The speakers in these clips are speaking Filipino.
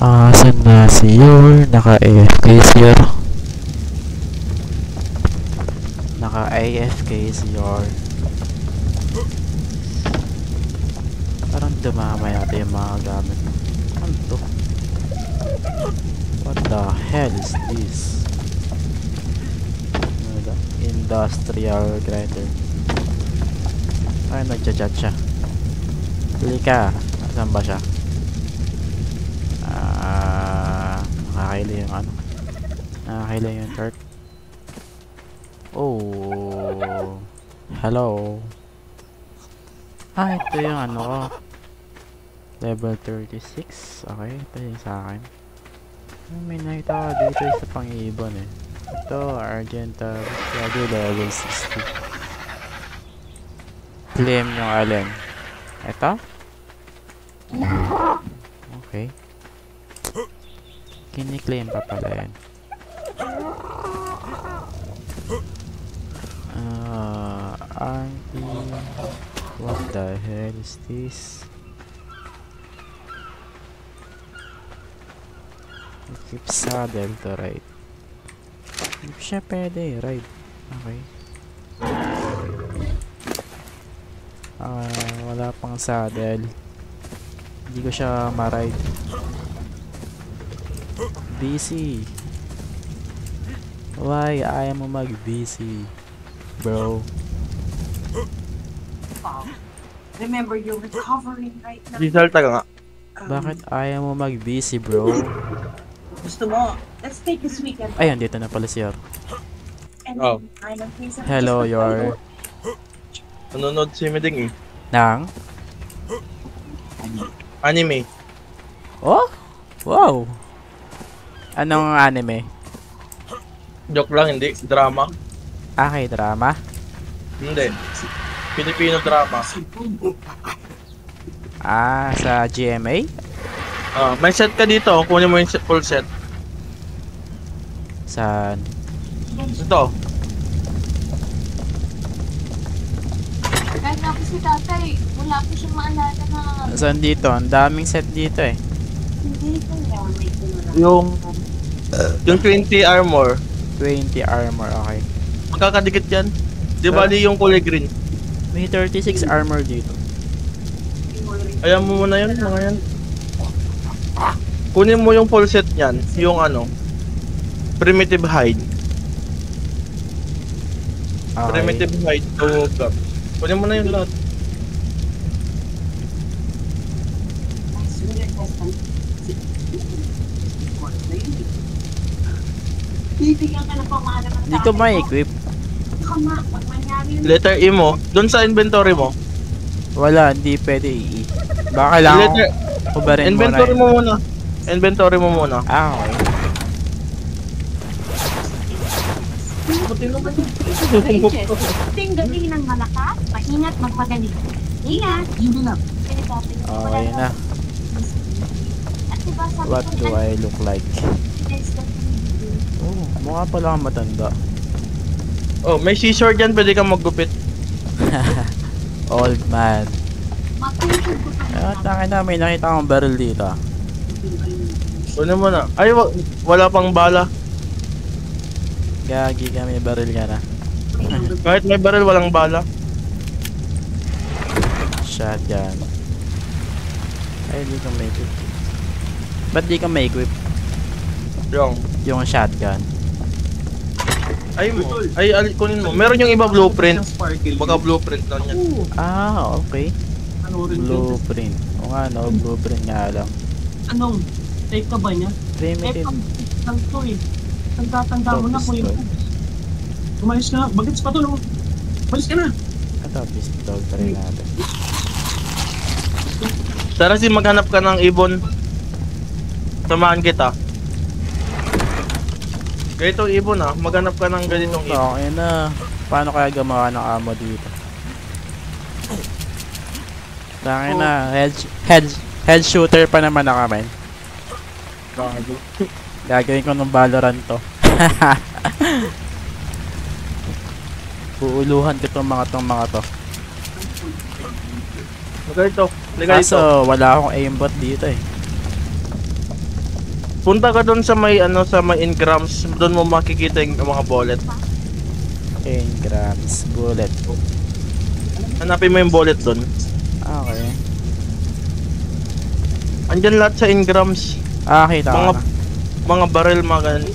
Asan na si Yor? Naka-AFK si Yor. Naka-AFK si Yor. Parang dumama yata yung mga gamit. Ano to? What the hell is this? Industrial grinder. Ay, nagja-chat siya. Pili ka. Saan ba siya? Nakakaila yung ano. Nakakaila yung chart. Oh. Hello. Ito yung ano ko. Level 36. Okay, ito yung sa akin. May nakita ko dito sa pang-ibon eh. Ito, Argenta. Lagi level 60. Claim yung alin. Ito? Okay. Kini-claim pa pala yan. What the hell is this? Keep saddle to ride. Hindi siya pwede ride. Okay. Wala pang saddle. Hindi ko siya ma-ride. BC. Why ayaw mo mag-BC, bro? Remember, you're recovering right now. Result ka nga. Bakit ayaw mo mag-BC, bro? Gusto mo? Let's take this weekend. Ayun, dito na pala si Yor. Oh. Hello, Yor. Nanonood si Meding eh. Nang? Anime. Oh? Wow! Anong anime? Joke lang, hindi. Drama. Kay drama? Hindi. Filipino drama. Sa GMA? May set ka dito. Kunin mo yung full set. Saan? Ito. Kahit nga po si tatay, wala po siyang maalala na... Saan dito? Ang daming set dito eh. Hindi ko niya may tinura. Yung 20 armor. 20 armor, okay. Magkakadikit yan. Di bali yung kulay green. May 36 armor dito. Ayan mo muna yun, mga yan. Kunin mo yung full set niyan. Yung ano. Primitive hide. Okay. Primitive hide to gap. Kunin mo na yung lahat. Bibigyan ka ng pamana ng Hindi ko ma-equip. Letter E mo. Doon sa inventory mo. Wala, hindi pwede i-eat. Baka lang ubarin mo na Inventory mo muna. Inventory mo muna. Okay. Tinggaling ng malakas, maingat magpagaling. Ingat! Yun na. Okay na. What do I look like? Oh, mukha pala kang matanda. Oh, may scissor dyan. Pwede kang maggupit. Old man. Tangin na, may nakita akong barrel dito. Kunin mo na. Ay, wala pang bala. Gagi ka, may barrel ka na. Kahit may barrel, walang bala. Shotgun. Ay, di ko may equip. Ba't di ko may equip? Yung shotgun. Ay, kunin mo. Meron yung iba blueprint. Baka blueprint lang yan. Okay. Blueprint. O nga, no, blueprint nga lang. Anong? Type ka ba niya? Primitive. Lang to eh. Tanda mo na ko yung... Umalis ka na. Bagets pa to. Umalis ka na. Ito, pistol. Try natin. Tara si maghanap ka ng ibon. Samahan kita. Ganito ibon maghanap ka ng ganitong ibon. Okay na. Paano kaya gumawa ng ammo dito? Tangin na. Head shooter pa naman na kami. Gagawin ko ng Valorant to. Uuluhan ko tong mga to. Ganito. Kaso wala akong aimbot dito eh. Punta ka doon sa may ano sa may engrams, doon mo makikita yung mga bullet. Engrams bullet. Hanapin mo yung bullet doon. Okay. Andyan lahat sa engrams, Kita ko mga na. mga barrel, mga ganun.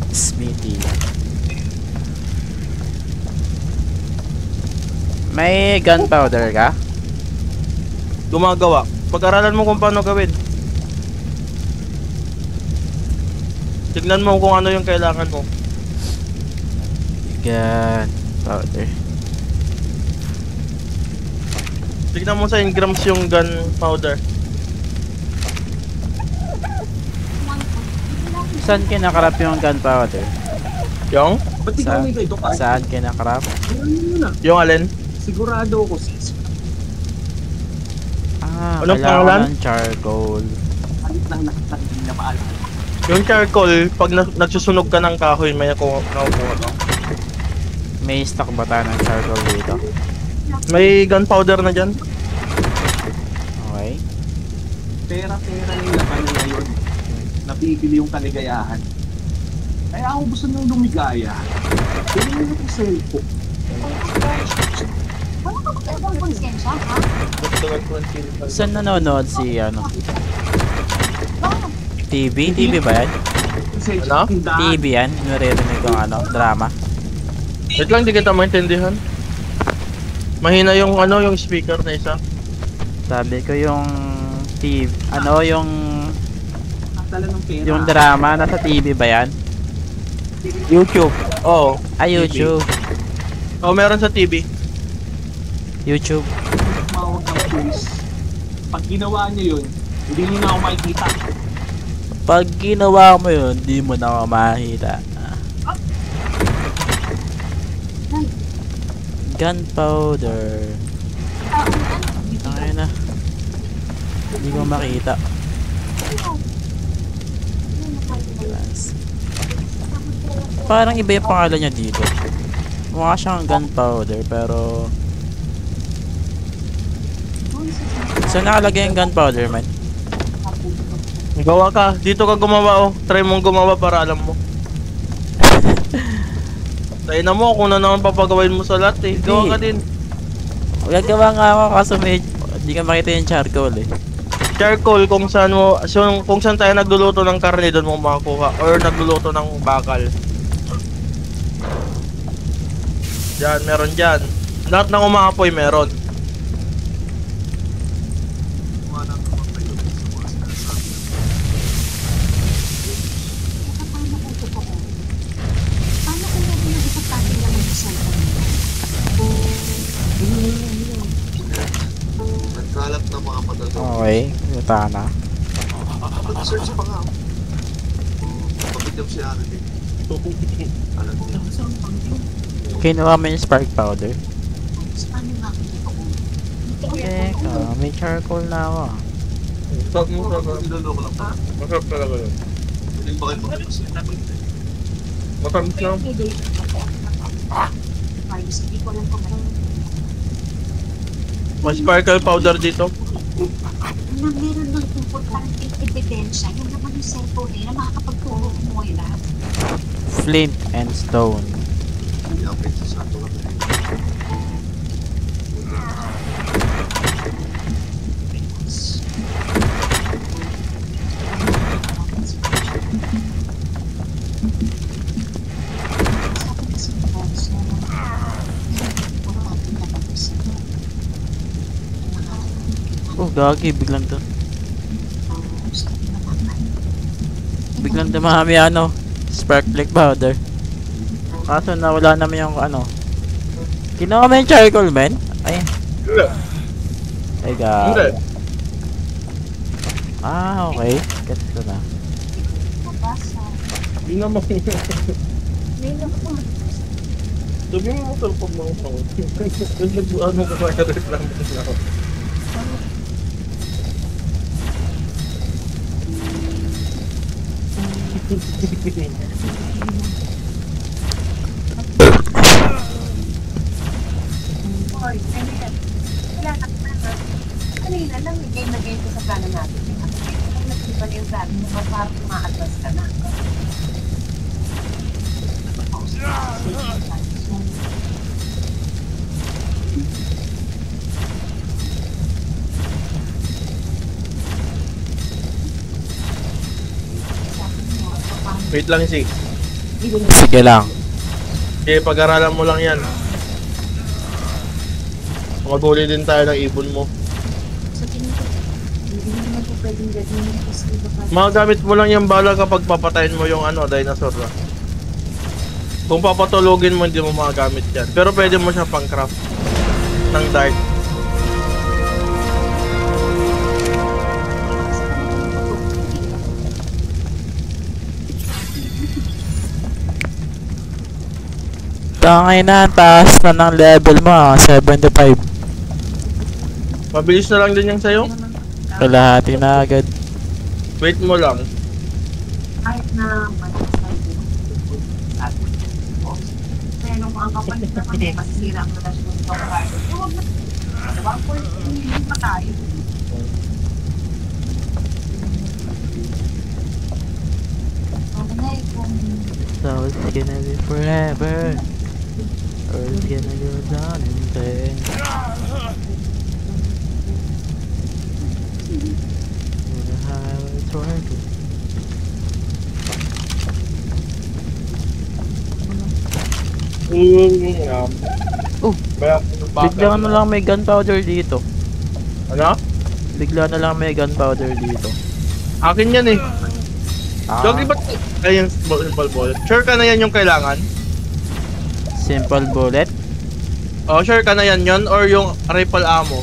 Smithy. May gunpowder ka? Gumagawa. Pag-aralan mo kung paano gawin. Tignan mo kung ano yung kailangan mo. Gunpowder. Tignan mo sa engrams yung gunpowder. Saan kinakarap yung gunpowder? Yung? Ba't ikaw may ganito ka? Saan kinakarap? Ayun yun na. Yung alin? Sigurado ako sis. Anong Kailangan pangalan? ng charcoal. Halit lang nakita na paalam. Yung charcoal, pag nagsusunog ka ng kahoy, may nakukuha ka. May stock ba tayo ng charcoal dito? May gunpowder na dyan. Okay. Pera-pera yung laban na ngayon. Napipili yung kaligayahan. Kaya ako gusto nung lumigaya. Pili mo yung cellphone. Wala ka magkakabang konsensya, ha? Saan nanonood si ano? Bakit? TV? TV ba yan? Ano? TV yan? Naririnig kong ano? Drama? Wait lang, di kita maintindihan. Mahina yung ano, yung speaker na isa. Sabi ko yung TV, ano yung Tala ng pera. yung drama nasa TV ba yan? YouTube. Oo. YouTube. Oh, meron sa TV. YouTube. Tumawag ng police. Pag ginawa niyo yun, hindi niyo na ako makikita. Pag ginawa mo yun, di mo na ako makita. Gunpowder. Ay na. Hindi ko makita. Parang iba yung pangalan niya dito. Mukha siyang gunpowder pero... Saan nakalagay yung gunpowder, man? Gawa ka. Dito ka gumawa, oh. Try mong gumawa para alam mo. Tayo na mo kung ano naman papagawin mo sa lahat eh. Gawa ka din. Gagawa nga ako kaso may... Hindi ka makita yung charcoal eh. Charcoal kung saan mo, so, kung saan tayo nagluluto ng karne, doon mo makakuha. Or nagluluto ng bakal. Diyan, meron dyan. Lahat ng umaapoy meron. Paano kung totoo? Paano kung meron yung isang tatin lang ng cellphone? Nagkalat na mga padalo. Okay, yuta na. Search pa nga. Pagkitap si Ate din. Alam niya. Kinuha mo yung spark powder. Paano nga kung totoo? Teka, may charcoal na ako. Stop mo sa Niloloko lang pa. masarap talaga yun. Hindi ba kayo mag-iwas? Matamis lang. Ayos, hindi ko alam kung ano. May sparkle powder dito. Na meron ng importante ebidensya, yung naman yung cellphone na makakapagturo ng Moira. Flint and stone. Hindi ako pwede sa ato lang. Sabi kasi ng boss na importante na pag-isip. Oh, gagi, biglang to. Biglang dumami ano, sparkling powder. Kaso nawala naman yung ano. Kinuha mo yung charcoal, man? Ay, Hindi. ay god. Hindi. Ah, okay. Gets ko na. Mabasa. Hindi naman. May naman. Sabi mo sa pag mga pang. Ano ka ba yung reklamo na ako? Ano yan? Wala ka na. Ano Hindi na lang, game na game ko sa plano natin. Kung nagsipa na yung plano mo, parang ma-advance ka na. Wait lang si. Sige lang. Okay, pag-aralan mo lang yan. Maguli din tayo ng ibon mo. Sa tingin ko, hindi naman po pwedeng gawin kasi baka Magagamit mo lang yung bala kapag papatayin mo yung dinosaur na. Kung papatulogin mo, hindi mo magagamit yan. Pero pwede mo siya pang craft ng dart. Tangay na, taas na ng level mo 75. Mabilis na lang din yan sa'yo. Kalahati na agad. Wait mo lang. kahit na malasay pero kung ang kapalit naman ay masisira ang relasyon ng kapalit, huwag na. Diba? Kung hindi pa tayo. Okay, kung So it's gonna be forever. Or it's gonna go down in pain. With a highway toward Oh, bigla na lang may gunpowder dito. Ano? Bigla na lang may gunpowder dito. Akin yan eh. Ah, Doggy, ba't ay yung simple bullet? Sure ka na yan yung kailangan? simple bullet. Oh, sure ka na yan yun? Or yung rifle ammo?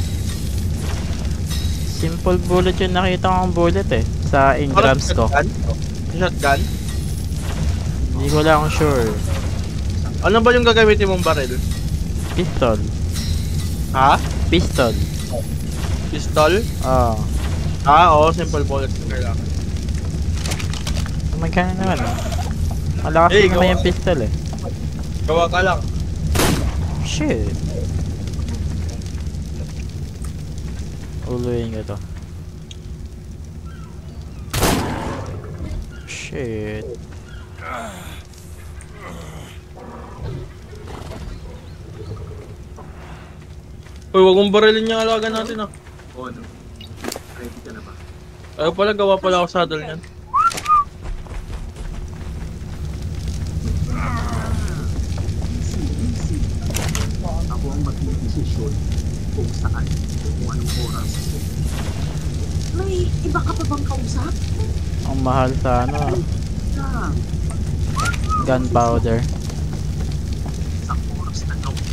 Simple bullet yung nakita kong bullet eh. Sa engrams ko. Shotgun? Hindi ko lang sure. Ano ba yung gagamitin mong baril? Pistol. Ha? Pistol. Pistol? Ah. Oo, simple bullet yung kailangan. Magkano naman ah. Malakas Hey, naman gawa. yung pistol eh. Gawa ka lang. Shit. Uluin ko to. Shit. Uy, wag mong barilin yung alaga natin ah. O ano? Ready ka na ba? Ayaw pala, gawa pala ako saddle niyan. Ako ang mag-desisyon kung saan, kung anong oras. may iba ka pa bang kausap? Ang mahal sa ano ah. Na, Gunpowder. isang oras na gawin.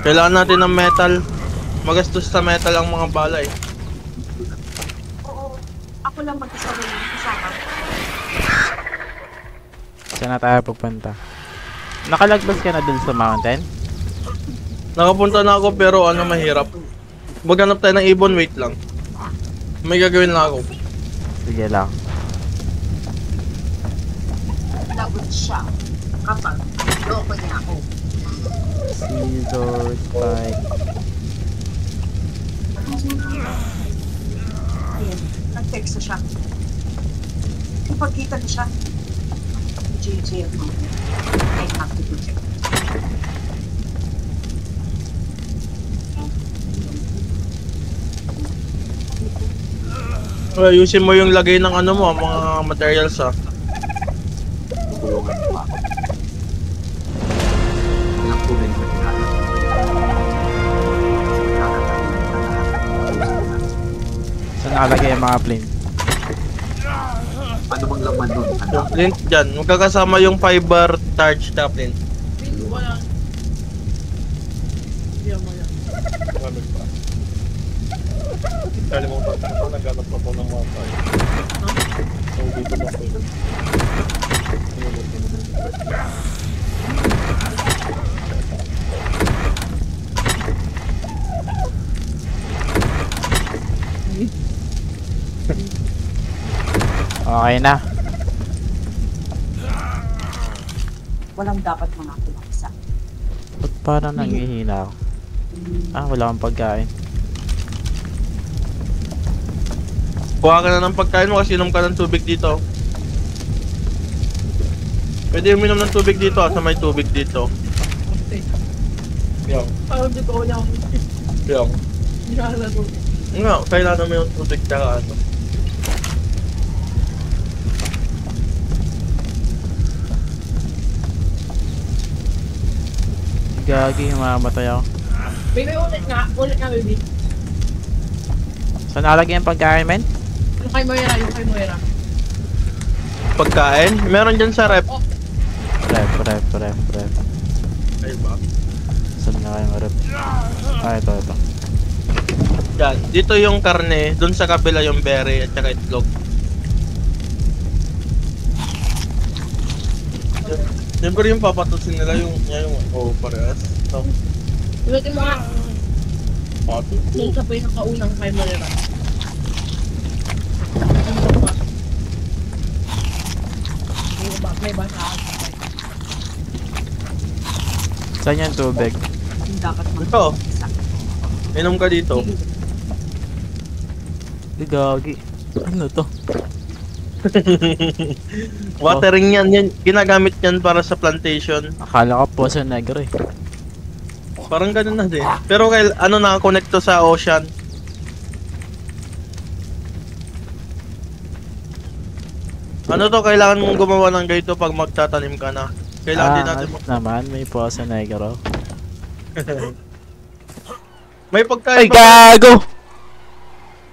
Kailangan natin ng metal. Magastos sa metal ang mga bala eh. Oo, ako lang mag-isa rin kasama. Saan na tayo pupunta? Nakalagpas ka na dun sa mountain? Nakapunta na ako pero mahirap. Maghanap tayo ng ibon, wait lang. May gagawin na ako. Sige lang. Lagot siya kapag loko niya ako. Scissor, spike. Ayan, nag-text na siya. Ipagkita na siya. JJ ako. I have to protect. Ayusin mo yung lagay ng mga materials ah. Tulungan mo ako. Alam ko rin na kilala. Saan nakalagay yung mga plane? Ano bang laman nun? Ano? Flint dyan, magkakasama yung fiber charge na flint. Kalimutan ko na naghanap ako ng mga tayo. So, dito na po yun. Okay na. Walang dapat mga kumaksa. Ba't parang nangihina ako? Ah, wala akong pagkain. Kuha ka na ng pagkain mo kasi inom ka ng tubig dito. Pwede uminom ng tubig dito sa may tubig dito. Yung. Parang di ko niya ako. Yung. Nga, kailangan mo yung tubig tsaka ano. Gagi, mamamatay ako. Baby, ulit nga, baby. Saan nalagay yung pagkain, men? Yung kay Moira. Pagkain? Meron dyan sa rep. Ref. Ay ba? Saan na kayong ref? Ah, ito. Yan. Dito yung karne. Dun sa kabila yung berry at saka itlog. Siyempre yung papatusin nila yung parehas. So, Ulitin mo nga. pato. Nung sa pinakaunang kay Moira. May basa ako. Saan yung tubig? Dapat Ito. Inom ka dito. Gagi. Ano to? Watering yan. Ginagamit yan para sa plantation. Akala ko Poso Negro eh. Parang ganun na din. Pero nakakonect to sa ocean. Ano to, kailangan mong gumawa ng ganito pag magtatanim ka na. Kailangan din natin naman, may Poso Negro. May Ay, pagkain gago!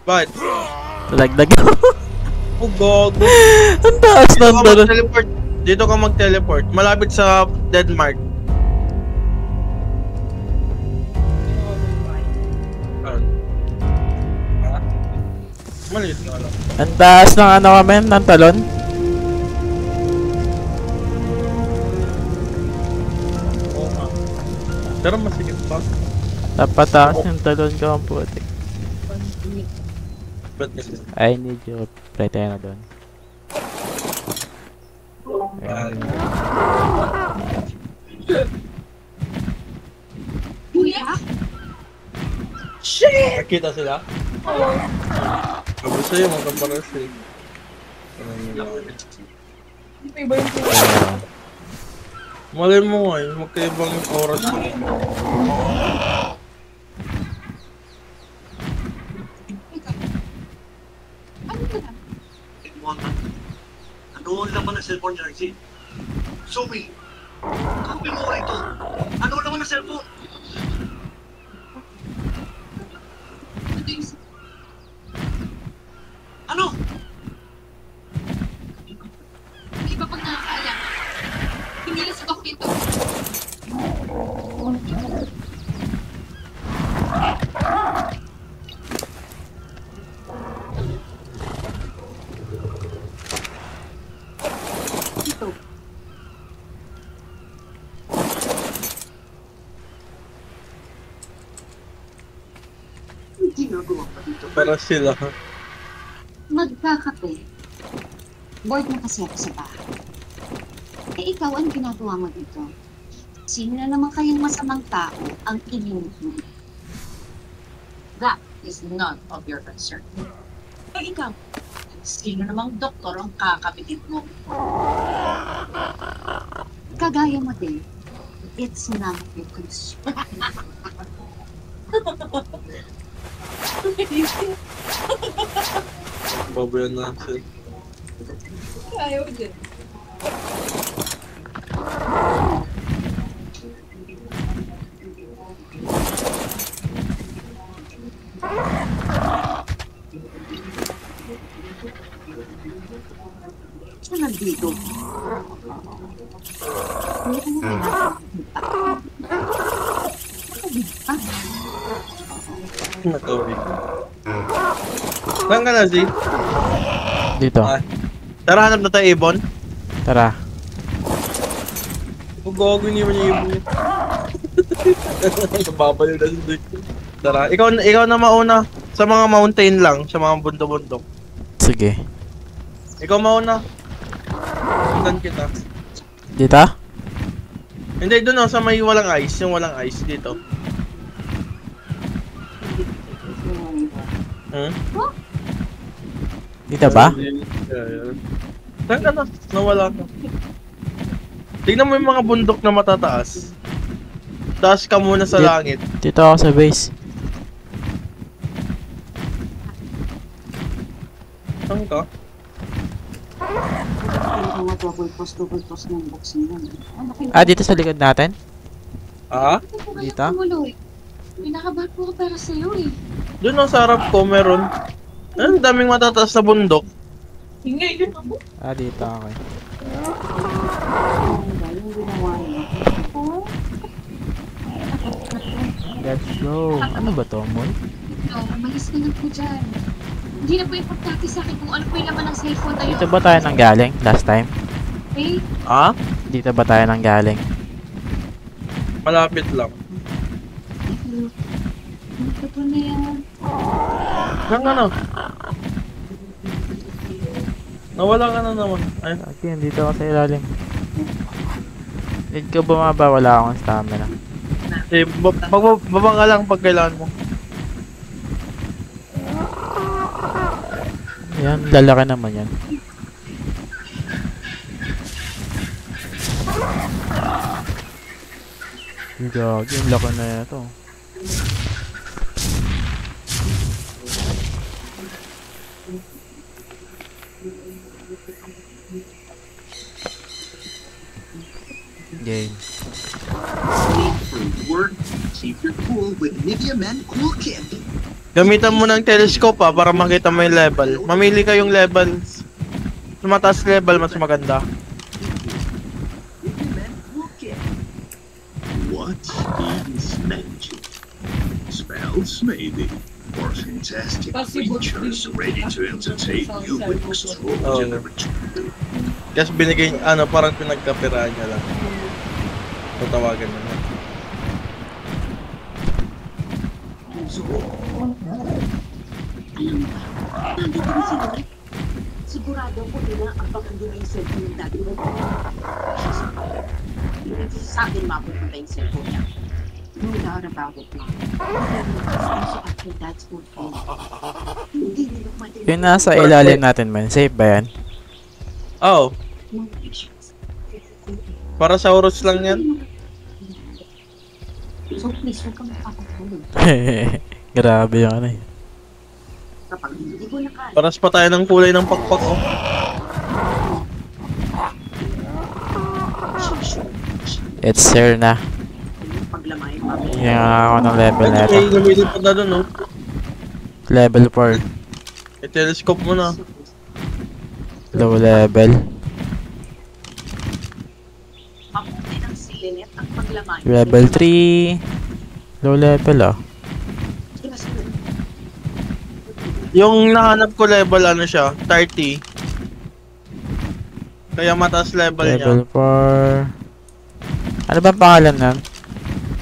Bakit? Lagdag. Oh, gago. Ang taas ng dala. Dito ka mag-teleport. Malapit sa Denmark. Maliit na lang. Ang taas ng ano kami, ng talon. Oo nga. Pero masikip pa. Dapat taas yung talon ko ang putik. Ba't kasi? I need you. Play tayo na doon. Ayan. Shit! Nakita sila? Oo. Sabi sa'yo, magkaparas eh. Iba yung Ayan. Malay mo nga eh, magkaibang oras. Ano ang laman ng cellphone niya, Rizzy? Sophie! Kapi mo ka ito! Ano ang laman ng cellphone? Ano? Hindi pa pag nakakaalam. Hindi lang sa dito. Ginagawa pa dito. Para sila. Magkakape. Bored na kasi ako sa bahay. Eh ikaw, ano ginagawa mo dito? Sino na naman kayong masamang tao ang ilinit mo? That is none of your concern. Eh ikaw, sino namang doktor ang kakapitit mo? Kagaya mo din. It's none of your concern. Babayan natin. ayaw din. Siya nandito. Hindi mo pinapakita. Matawid. Saan ka na, Z? Dito. Ah. Tara, hanap na tayo, Ibon. Tara. Huwag gago, hindi mo niya Ibon. Nababaliw na si Z. Tara, ikaw na mauna. Sa mga mountain lang, sa mga bundok-bundok. Sige. Ikaw mauna. Sundan kita. Dito? Hindi, doon sa may walang ice. Yung walang ice dito. Hmm? Dito ba? Saan ka na? Nawala ka. Tingnan mo yung mga bundok na matataas. Taas ka muna sa langit. Dito ako sa base. Saan ka? Yung mga double post ng box nila. Dito sa likod natin? Ah? Dito? Pinakabal po ko para sa'yo eh. Doon ang sarap ko, meron. Ang daming matataas na bundok. Hingi, yun ako. Dito, okay. Yung ginawa niya. Let's go. Ano ba to, Moy? No, umalis ka na po dyan. Hindi na po importante sa akin kung ano po yung laman ng cellphone tayo. Dito ba tayo nang galing last time? Okay? Ah? Dito ba tayo nang galing? Malapit lang. Ito po na yan. Saan ka na? Nawala ka na naman. Ay, Okay, dito ako sa ilalim. Need ko bumaba, wala akong stamina. baba ka lang pag kailangan mo. Yan, lalaki naman yan. Gag, yung laki na ito. Game. Work, keep your cool with Nivea Men Cool Kit. Gamitan mo ng telescope para makita mo yung level. Mamili kayong level. Mas mataas level, mas maganda. Nivea Men Cool Kit. What is magic? Spells, maybe. Or fantastic creatures ready to entertain you with extraordinary Kasi binigay, parang pinagkapiraan niya lang. Tatawagan niya lang. Alam mo ba, nandito na si Rick. Sigurado ko nila ang bakando na yung cellphone ng dati mo. Sa akin mapupunta yung cellphone niya. No doubt about it, Mom. Also after Dad's good phone. Hindi nila madali. Yung nasa ilalim natin man, safe ba yan? Oh, Mga pictures. para sa oras lang yan. So please, huwag kang makakatulog. Grabe yung ano eh. Kapag hindi ko nakaya, Paras pa tayo ng kulay ng pakpak, oh. It's here na. paglamay, mami. Yung ako ng level na ito. May gamitin pa na doon, oh. Level 4. I-telescope mo na. Low level. Mabuti ng silinet ang paglamay. Level 3. Low level ah. Yung nahanap ko level, ano siya, 30. Kaya mataas level niya. Level 4. Ano ba pangalan nun?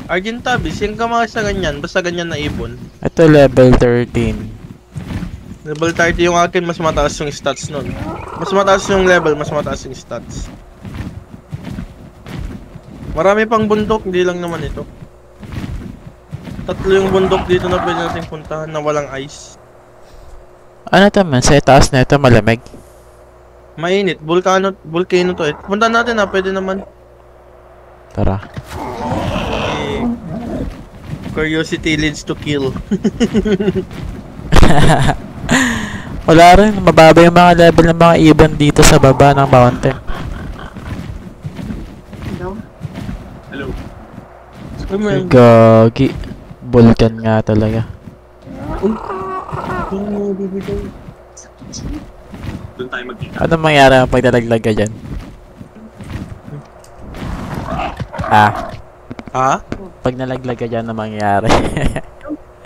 Argentabis, yung kamay sa ganyan, basta ganyan na ibon. Ito level 13. Level 30 yung akin, mas mataas yung stats nun. Mas mataas yung level, mas mataas yung stats. Marami pang bundok, hindi lang naman ito. 3 yung bundok dito na pwede natin puntahan na walang ice. Ano to man? Sa itaas na ito malamig. Mainit, volcano to eh. Puntahan natin pwede naman. Tara. Eh, curiosity leads to kill. Wala rin. Mababa yung mga level ng mga ibon dito sa baba ng mountain. Hello? Hello. Gagi. Vulkan nga talaga. Doon tayo magkita. Ano mangyari pag nalaglag ka dyan? Ha? Pag nalaglag ka dyan, ano mangyari?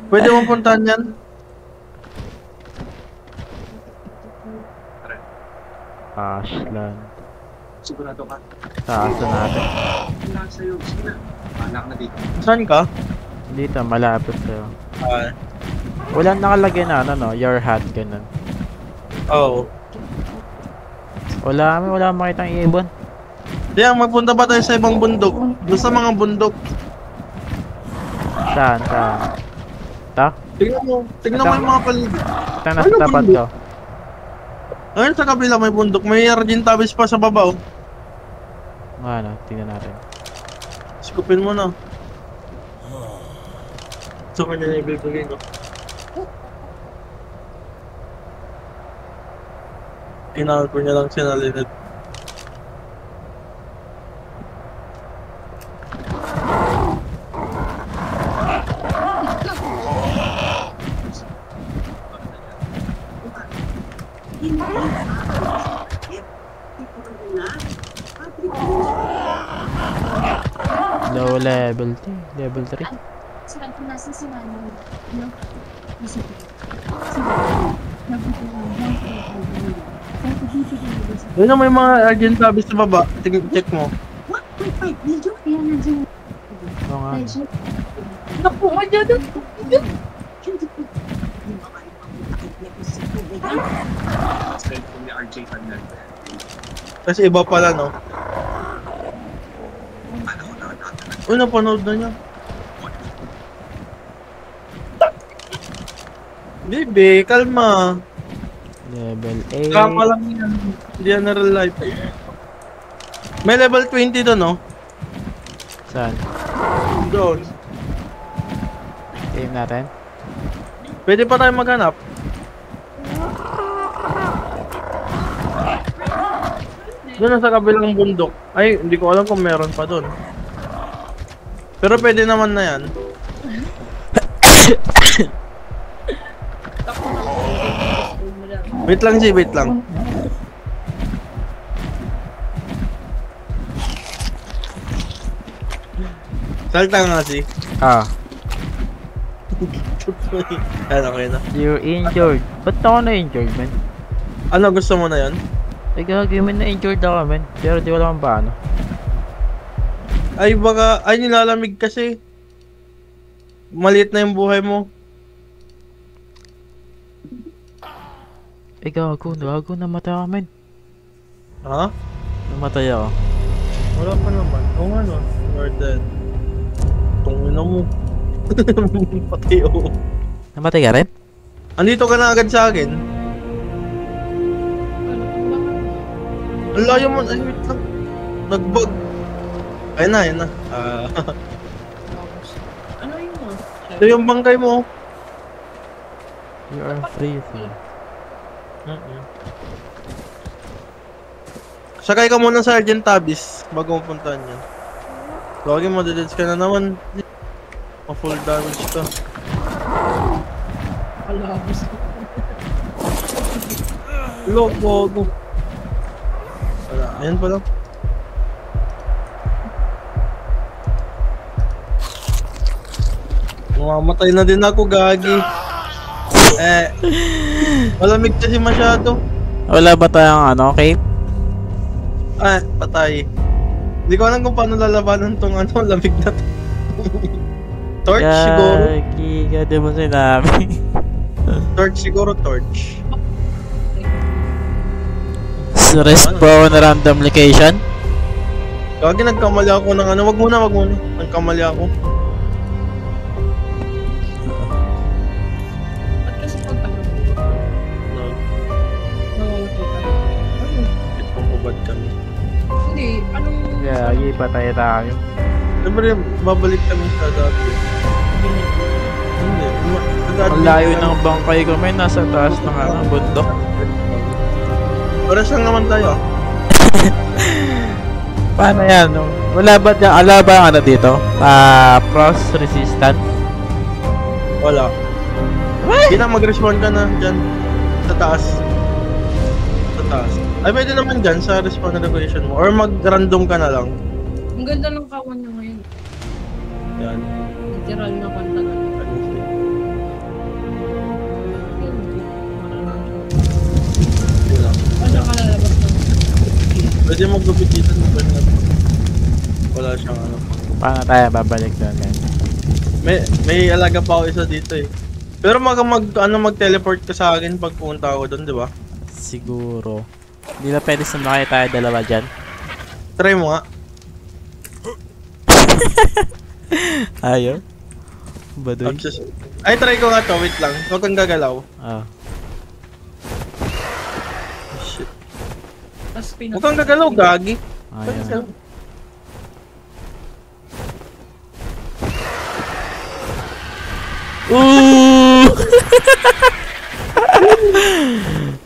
Pwede mong puntahan yan? Ashland. Sigurado ka. Taas na natin. Wala sa'yo. Sige na. Anak na dito. Saan ka? Dito, malapit sa'yo. Wala. Walang nakalagay na ano no, your hat, ganun. Oo. Wala makitang ibon. Diyan, magpunta ba tayo sa ibang bundok? Doon sa mga bundok. Saan? Tingnan mo yung mga paligid. Ito nasa tapat ko. Ayun sa kabila may bundok. May Argentavis pa sa baba oh. Ano, tingnan natin. Skupin mo na. So kanya na ibibigay ko. Tinawag ko niya lang sinalilit. Low level 2, level 3. Saan kung nasa si Manong, no? Kasi, Ayun na may mga Argentavis sa baba. Check mo. 1.5 million? kaya nandiyan. Oo nga. Dahil siya, Naku, kanya doon. Hindi ko. Hindi ba kayo mabutakit niya kung sa tubig yan? Cellphone ni RJ Fernandez. Kasi iba pala no. Uy, napanood na niya. Bibi, kalma. Level Kama 8. lang yan. Hindi yan na real life. May level 20 doon, no? Saan? Doon. Game natin. Pwede pa tayo maghanap. Doon na sa kabilang bundok. Ay, hindi ko alam kung meron pa doon. Pero pwede naman na yan. Wait lang, G, wait lang. Salta nga, si. Ah, Ano, okay na. you're injured. Ba't ako na-injured, man? Ano, gusto mo na yan? Ay, gagawin na-injured ako, man. Pero di ko alam kung paano. Ay, baka, ay, nilalamig kasi. Maliit na yung buhay mo. Ay, gago, namatay ako, man. Ha? Namatay ako. Wala pa naman. Oo nga no. You're dead. Tungin na mo. Patay ako. Namatay ka rin? Andito ka na agad sa akin. Ang layo mo. Ay, wait lang. Nag-bug. Ayun na, ayun na. Ano yun mo? Ito yung bangkay mo. You are freezing. Sakay ka muna sa Argentavis bago mapuntahan yan. Lagi mo, dedeads ka na naman. Ma-full damage ka. Alabos ko. Loko. Wala, ayan pala. Mamamatay na din ako, gagi. Malamig kasi masyado. Wala ba tayong ano, cape? Patay. Hindi ko alam kung paano lalabanan tong ano, lamig na to. Torch siguro. Gagi, gadi mo sinabi. Torch siguro, torch. Rest po na random location. Gagi, nagkamali ako ng ano. Wag muna. Nagkamali ako. Ba't kasi pag ano? Nawamatay ka? Ano? Ipapabad kami. Hindi, anong... Gagi, patay tayo. Siyempre, babalik kami sa dati. Hindi. Ang layo ng bangkay ko, may nasa taas ng ano, bundok. Oras lang naman tayo. Paano yan? No? Wala ba ang ano dito? Frost resistant? Wala. Hindi na, mag-respawn ka na dyan. Sa taas. Ay, pwede naman dyan sa respawn location mo. Or mag-random ka na lang. Ang ganda ng kawan niya ngayon. Yan. Literal na kanta na. Yun lang. Ano ka lalabas na? Pwede mag-gupit dito ng Bernard. Wala siyang ano. Paano tayo babalik doon? May alaga pa ako isa dito eh. Pero mag-teleport ka sa akin pag pumunta ako doon, di ba? Siguro. Hindi na pwede sumakay tayo dalawa dyan. Try mo nga. Ayaw? Baduy? Ay, try ko nga to. Wait lang. Huwag kang gagalaw. Ah. Tapos Huwag kang gagalaw, gagi. Ayun. Ooh!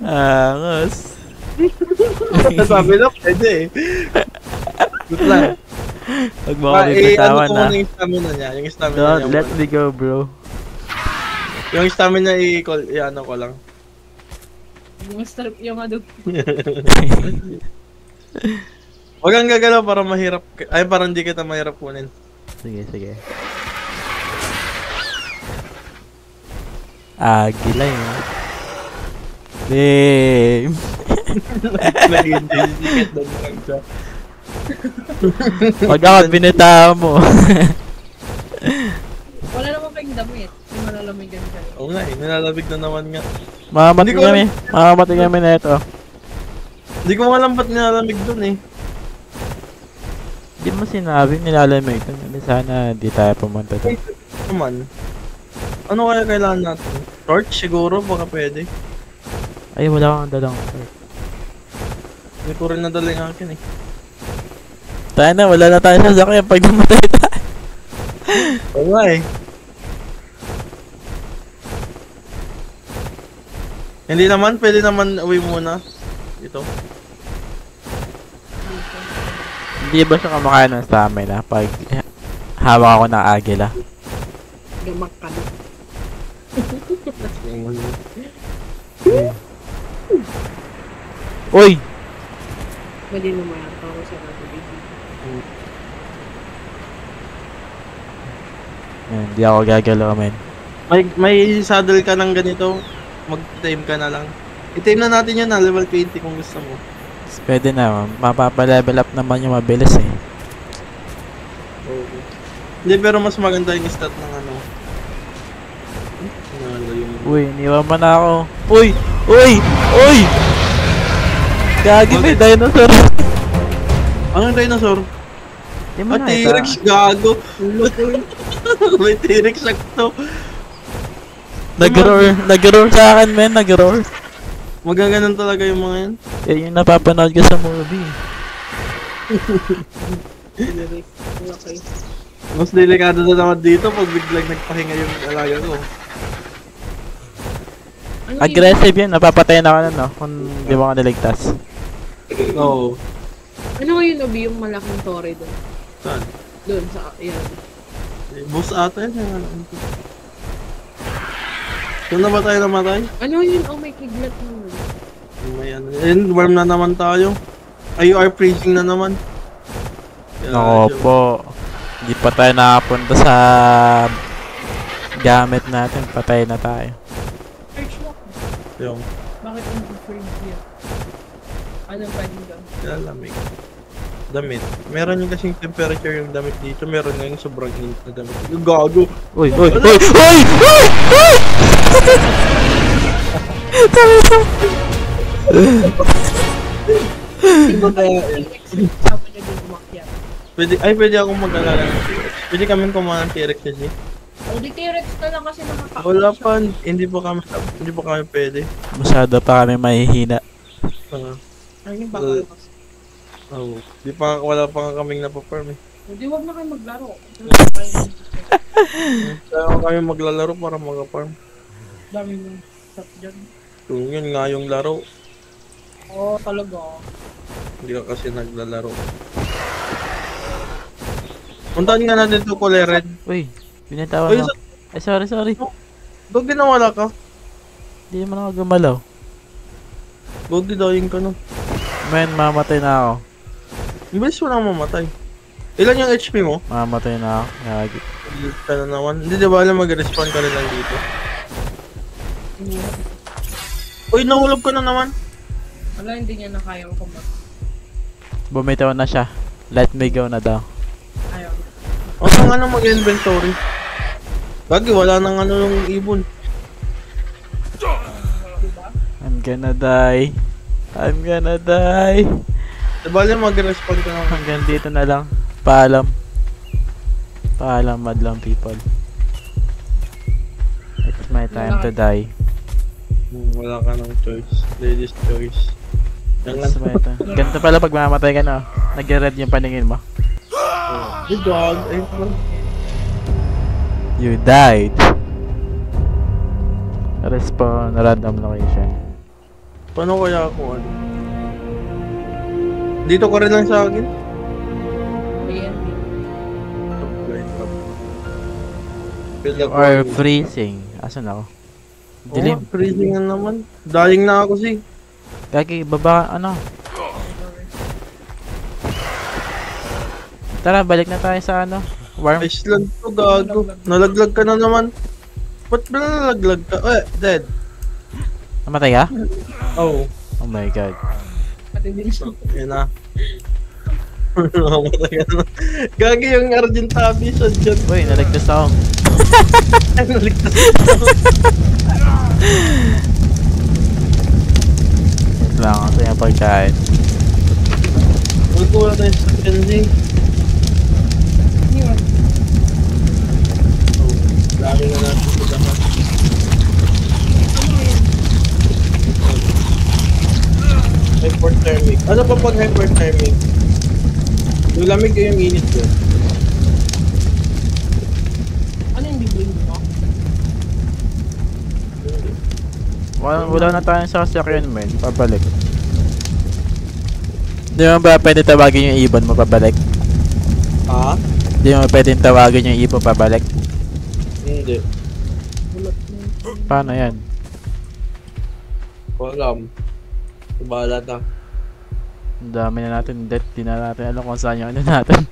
Angos. Sabi na, pwede eh. Good lang. Huwag mo ako Ano bibitawan ko na. muna yung stamina niya. Yung stamina Don't niya. let me go, bro. Yung stamina i-ano ko lang. yung strip, yung ano. Huwag kang gagalaw para mahirap. Ay, para hindi kita mahirap kunin. Sige, sige. Agila yun. Damn. Nag-indicate doon lang siya. Huwag ako binitawan mo. Wala naman kayong damit. Yung malalamigan ka. Oo nga eh, nilalamig na naman nga. Mamamatay Hindi ko kami. Mamamatay kami na ito. Hindi ko alam ba't nilalamig doon eh. Hindi mo sinabing nilalamig ito. Sana di tayo pumunta doon. Naman. Ano kaya kailangan natin? Torch siguro, baka pwede. Ay, wala kang dalang torch. Hindi ko rin nadala yung akin eh. Tayo na, wala na tayo sa sakyan pag namatay tayo. Oo nga eh. Hindi naman, pwede naman uwi muna. Ito. Hindi ba siya kumakain ng stamina pag hawak ako ng agila? Gamak ka. Uy! Mali naman ako sa natin. Hindi ako gagalaw, men. May saddle ka ng ganito, mag-tame ka na lang. I-tame na natin yun na, level 20 kung gusto mo. Pwede na, mapapa-level up naman yung mabilis eh. Okay. Hindi, pero mas maganda yung stat ng ano. Ano yung... Uy, iniwan mo na ako. Uy! Uy! Uy! Gagi, may dinosaur. Anong dinosaur? Di mo Ah, nakita. T-Rex, gago. May T-Rex sakto. Nag-roar sa akin, men. Nag-roar. Magaganon talaga yung mga yan. Yan yung napapanood ko sa movie. Okay. Mas delikado na naman dito pag biglang nagpahinga yung alaga ko. Ano Aggressive yun. Napapatayin ako na, no? Kung di mo ka niligtas. Oo. Ano yung Obi, yung malaking tore doon? Saan? Doon sa, yan. Boss ata yan. Yung ano. Saan na ba tayo namatay? Ano yun? Oh, may kidlat naman. May ano. And worm na naman tayo. IUR freezing na naman. Kaya, Nako po. Hindi pa tayo nakapunta sa gamit natin. Patay na tayo. Search mo. Yung Bakit yung preferred here? Anong pwedeng doon? lamig. Damit. Meron yung kasing temperature yung damit dito. Meron nga yung sobrang init na damit. Yung gago. Uy! Uy! Uy! Uy! Uy! Uy! Ano kaya yun? Sama niya din umakyat. Pwede akong mag-alala ng T-Rex. Pwede kami kumain ng T-Rex kasi. O di T-Rex na lang kasi nakaka- Wala pa. Hindi pa kami pwede. Masyado pa kami mahihina. Ayun yung bakal kasi. Oo. Wala pa nga kaming napaparm eh. O di wag na kayo maglaro. Kaya kami maglalaro para mag-farm. Dami ng stop dyan. Kung yun nga yung laro, Oo, talaga. hindi ka kasi naglalaro. Puntahan nga natin ito, Kulay Red. Uy! Binitawan Uy, mo. Ay, sorry. Dog din nawala ka. Hindi naman ako gumalaw. Dog din dying ka no. Men, mamatay na ako. Ang bilis mo lang mamatay. Ilan yung HP mo? Mamatay na ako. Gagi. Bilis ka na naman. Hindi, di ba alam mag-respawn ka rin lang dito? Uy, nahulog ka na naman. Wala, hindi niya na kayang kumat. Bumitaw na siya. Let me go na daw. Ayaw. O saan nga mag-inventory? Gagi, wala nang ano yung ibon. Diba? I'm gonna die. I'm gonna die. Di ba alam mag-respawn ka naman? Hanggang dito na lang. Paalam. Paalam, madlang people. It's my time to die. Wala ka ng choice. Ladies choice. Yan lang. Smeta. Ganito pala pag mamatay ka no. Nag-red yung paningin mo. Good dog. Ay, You died. Respawn random location. paano kaya ako ano? Dito ka rin lang sa akin? Ayan. You are freezing. Asan ako? Dilim. Freezing na naman. Dying na ako si. Gagi, baba, ano? Tara, balik na tayo sa ano? Warm. Iceland to, gago. Nalaglag ka na naman. Ba't ba nalaglag ka? Dead. Namatay ka? Oh. Oh my god. Matindi siya. Yan na. Nakamatay ka na. Gagi yung Argentavis dyan. Uy, naligtas ako. Naligtas. Wait lang, kasi yung pagkain. Magkuha tayo sa ending. Yun. Oh. Lagi na natin sa dapat. Hyperthermic. Ano pa pag hyperthermic? Yung lamig o yung init yun? Ano yung bibling mo? Wala na tayong sasakyan, men. Pabalik. Di mo ba pwede tawagin yung ibon mo pabalik? Ha? Di mo pwede tawagin yung ibon pabalik? Hindi. Paano yan? Ko alam. Bahala na. Ang dami na natin death. Di na natin alam kung saan yung ano natin.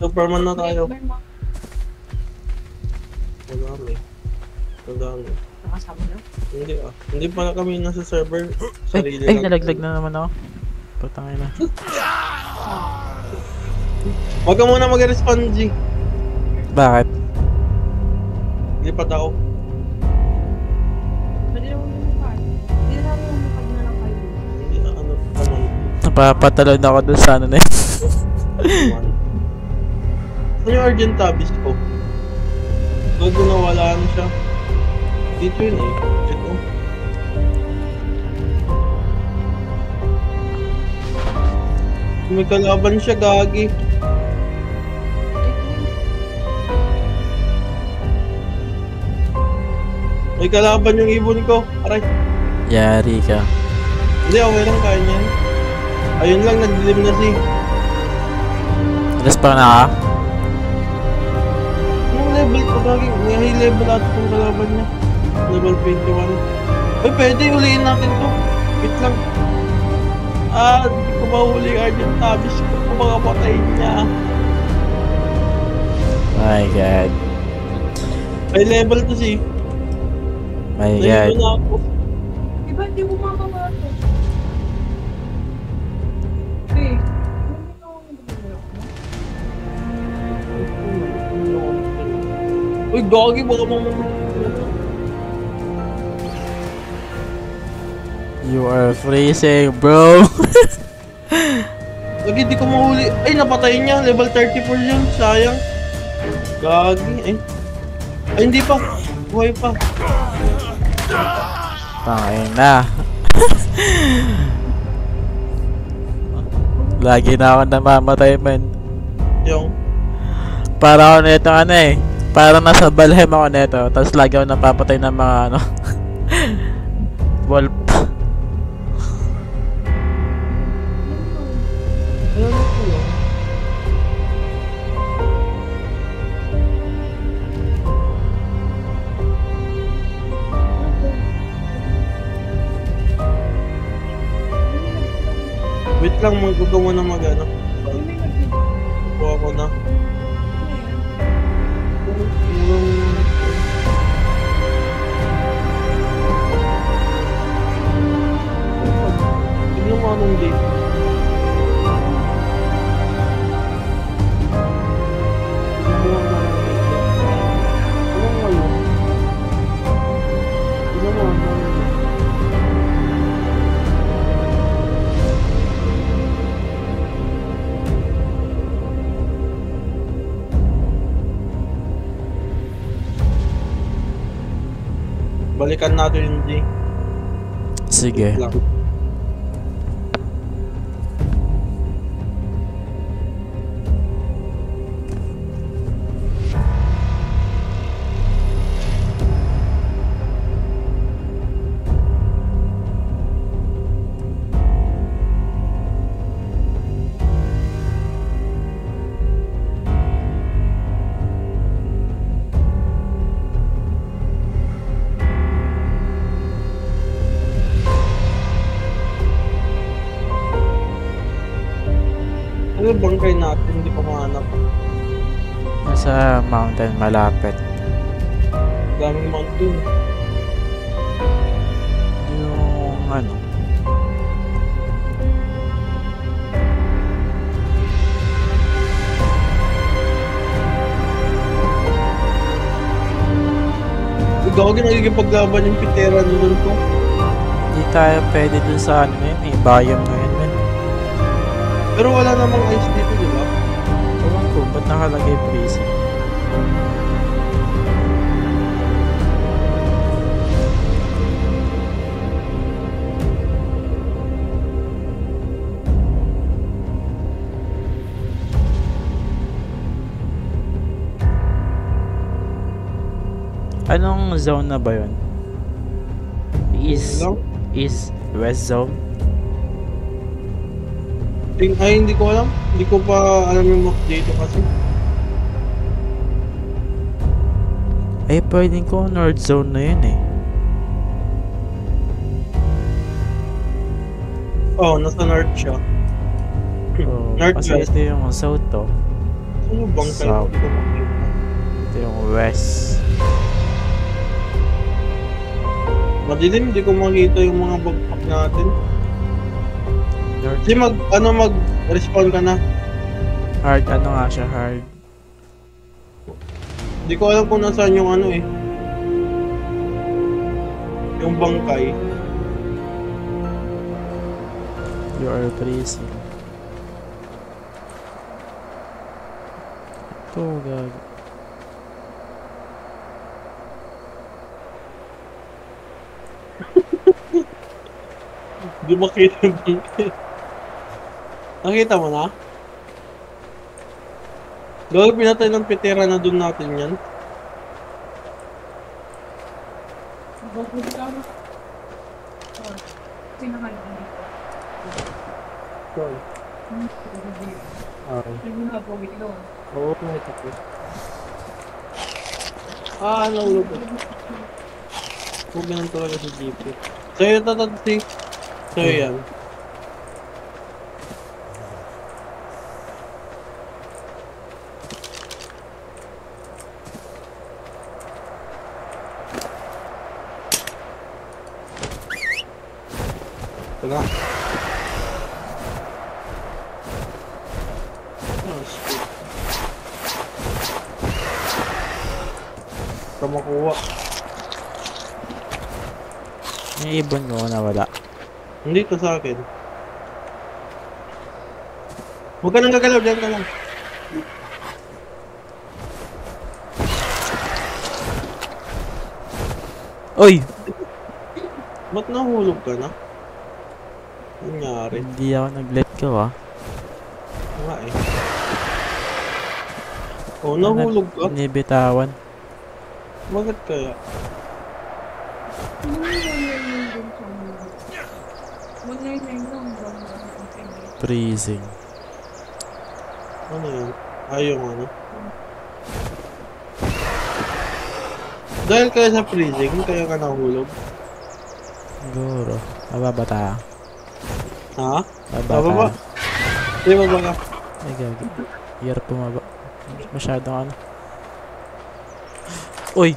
Superman na tayo. Superman. Madami. Madami. Nakasama na? Hindi ah. Hindi pa na kami nasa server. Sarili Ay, lang. nalaglag na naman ako. Putangin na. Huwag ka muna mag-respond, G. Bakit? Lipat ako. Pwede naman lumipad. Hindi na namin lumipad na lang kayo. Hindi na ano naman. Napapatalon ako dun sa ano na yun. Ano yung Argentavis ko? Gago na wala na siya. Dito yun eh. Ito. May kalaban siya, gagi. May kalaban yung ibon ko. Aray. Yari ka. Hindi, okay lang, kaya niyan. Ayun lang, nagdilim na si. Respawn na ka? Yung level ko, gagi. May high level ata itong kalaban niya. Level 21. Ay, pwede, huliin natin to. Wait lang. Hindi ko mahuli yung Argentavis ko. Kung baka patayin niya. My god. High level to si. My god. Nahilo na ako. Diba hindi mo makawa ito? Eh, hindi ko Uy, gagi, baka mamatay. You are freezing, bro. Gagi, di ko mahuli. Ay, napatay niya. Level 34 yun. Sayang. Gagi. Ay, hindi pa. Buhay pa. Tangin na. Lagi na ako namamatay, man. Yung. Para ako nito ano eh. Parang nasa Valheim ako nito. Tapos lagi ako napapatay ng mga ano. Wolf. Wait lang, magagawa na mag-ano. Kuha ko na. Tignan mo anong date. Balikan natin yung G. Sige. Lang. yung bangkay natin? Hindi ko mahanap. Nasa mountain malapit. Daming mountain. Yung ano. Gawag na nagiging paglaban yung pitera doon ko. Hindi tayo pwede dun sa ano na yun eh. Biome na yun men. Pero wala namang ice dito, di ba? Ewan ko, ba't nakalagay freezing? Anong zone na ba yun? East, Lang? west zone? Ay, hindi ko alam. Hindi ko pa alam yung map dito kasi. Ay, pwedeng ko north zone na yun eh. Oh, nasa north siya. So, Northwest. kasi ito yung south to. Ano bangkay? South. Hindi ko makita. Ito yung west. Madilim, hindi ko makita yung mga backpack natin. North. Kasi mag-respawn ka na. Hard, ano nga siya, hard. Hindi ko alam kung nasaan yung ano eh. Yung bangkay. You are freezing. Ito, gago. Hindi makita yung bangkay. Nakita mo na? Gawag pinatay ng pitera na doon natin yan. Bakit ka mo? Oh, sinakal ko dito. Sorry. Hindi mo na po ito. Oo, nakita ko. Nahulog ko. Huwag ganun talaga si GP. Sa'yo tatatsi. Sa'yo yan. Tara. Shit. Ito makuha. May ibon ko na wala. Hindi to sa akin. Huwag ka nang gagalaw, diyan ka lang. Oy! Ba't nahulog ka na? Nangyari. Hindi ako nag-let go ah. Nga eh. Oh, nahulog ka? Inibitawan. Bakit kaya? Ano yung 199 din sa mga? 199 lang ba? Freezing. Ano yun? Yung ano? Dahil kaya sa freezing, kaya ka nahulog? Siguro. Mababa tayo. Ha? Mababa Mababa? tayo. Hindi, baba ka. Ay gagi. Hirap bumaba. Masyadong ano. Uy!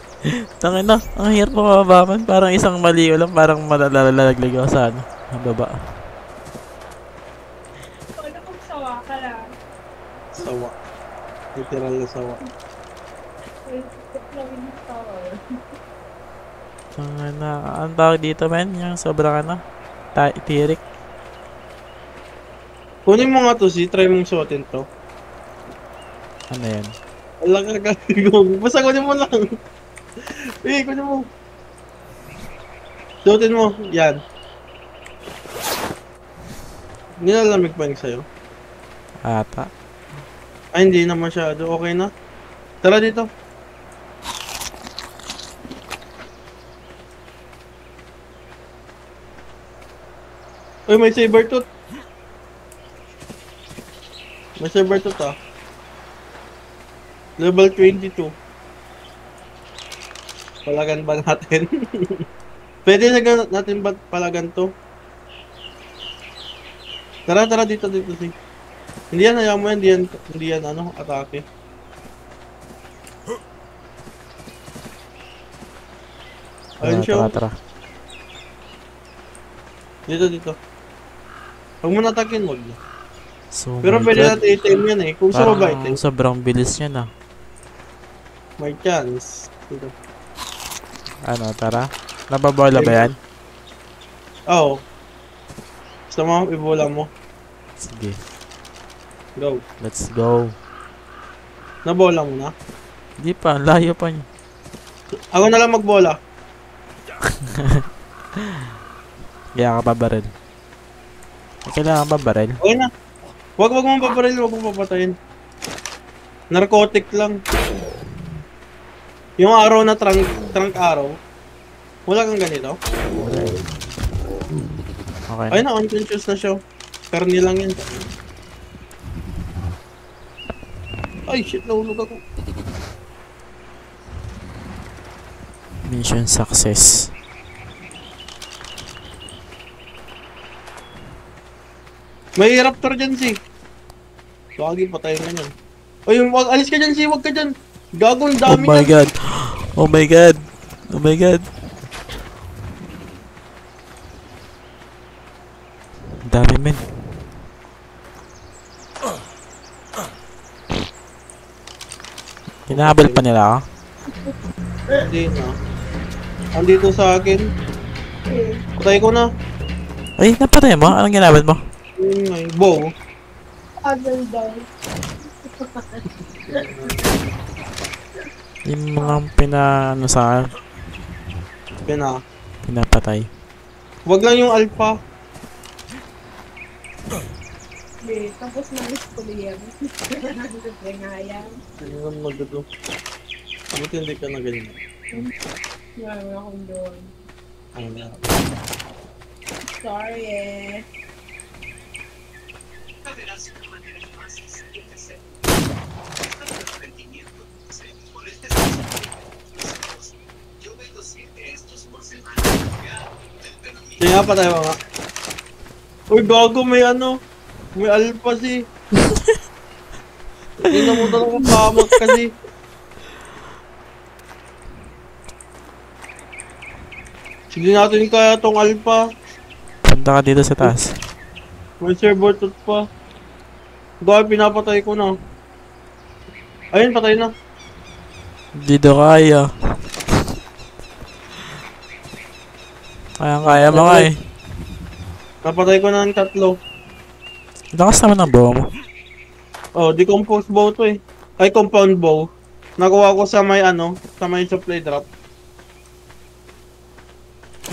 Tangin na. Ang hirap bumaba man. Parang isang mali ko lang. Parang malalalaglag ako sa ano. Ang baba. Paano kung sawa ka lang? Sawa. Literal na sawa. Flowing star. Tangin na. Ang tawag dito men? Yung sobrang ano. Tirik. Kunin mo nga to, try mong suotin to. Ano yan? Wala ka gagawin. Basta kunin mo lang. Kunin mo. Suotin mo. Yan. Nilalamig pa yung sa'yo. Ata. Ay, hindi na masyado. Okay na. Tara dito. Uy, may saber tooth. May saber tooth ah. Level 22. Palagan ba natin? Pwede na natin ba palagan to? Tara, dito si. Hindi yan, ayaw mo yan, hindi yan, ano, atake. Ayun siya. Tara. Dito. Huwag mo natakin, wag na. So, Pero my pwede God. natin item yan eh. Kung sa baba item, Sobrang bilis niya na. may chance. Dito. Ano, tara. Nababola ba yan? Oo. Gusto mo, ibola mo. Sige, Go. let's go. Nabola mo na. Di pa, layo pa niya. Ako na lang magbola. Kaya ka pa baril. Kailangan ba baril? Okay na. Wag mo paparil, wag mo papatayin. Narcotic lang. Yung araw na trunk araw. Wala kang ganito? Okay. Ay na, unconscious na siya. Karni lang yan. Ay, shit, nahulog ako. Mission success. May raptor dyan, si. Lagi patayin na yan. Ay, alis ka dyan, si. Wag ka dyan. Gagong Oh dami my yan. God. Oh my God. Oh my God. Ang dami, men. Hinahabol pa nila ako. Hindi na. Andito sa akin. Patay ko na. Ay, napatay mo? Anong ginamit mo? Yung may bow. Other daw. Yung mga ano sa akin, pinapatay. Wag lang yung alpha. Okay, tapos na-miss ko yan. Nga yan. Ano naman magdado? Bakit hindi ka na ganyan? Marami akong doon. Ano na? Sorry eh. Sige nga, patay mo nga. Uy, gago, may ano. May alpha si. Hindi na mo talaga pamak kasi. Sige natin kaya tong alpha. Punta ka dito sa taas. May server tot pa. Gago, pinapatay ko na. Ayun, patay na. Dito kaya. Kaya mo nga eh. Napatay ko na ng 3. Lakas naman ang bow mo. Oh, decompose bow to eh. Ay, compound bow. Nakuha ko sa may ano, sa may supply drop.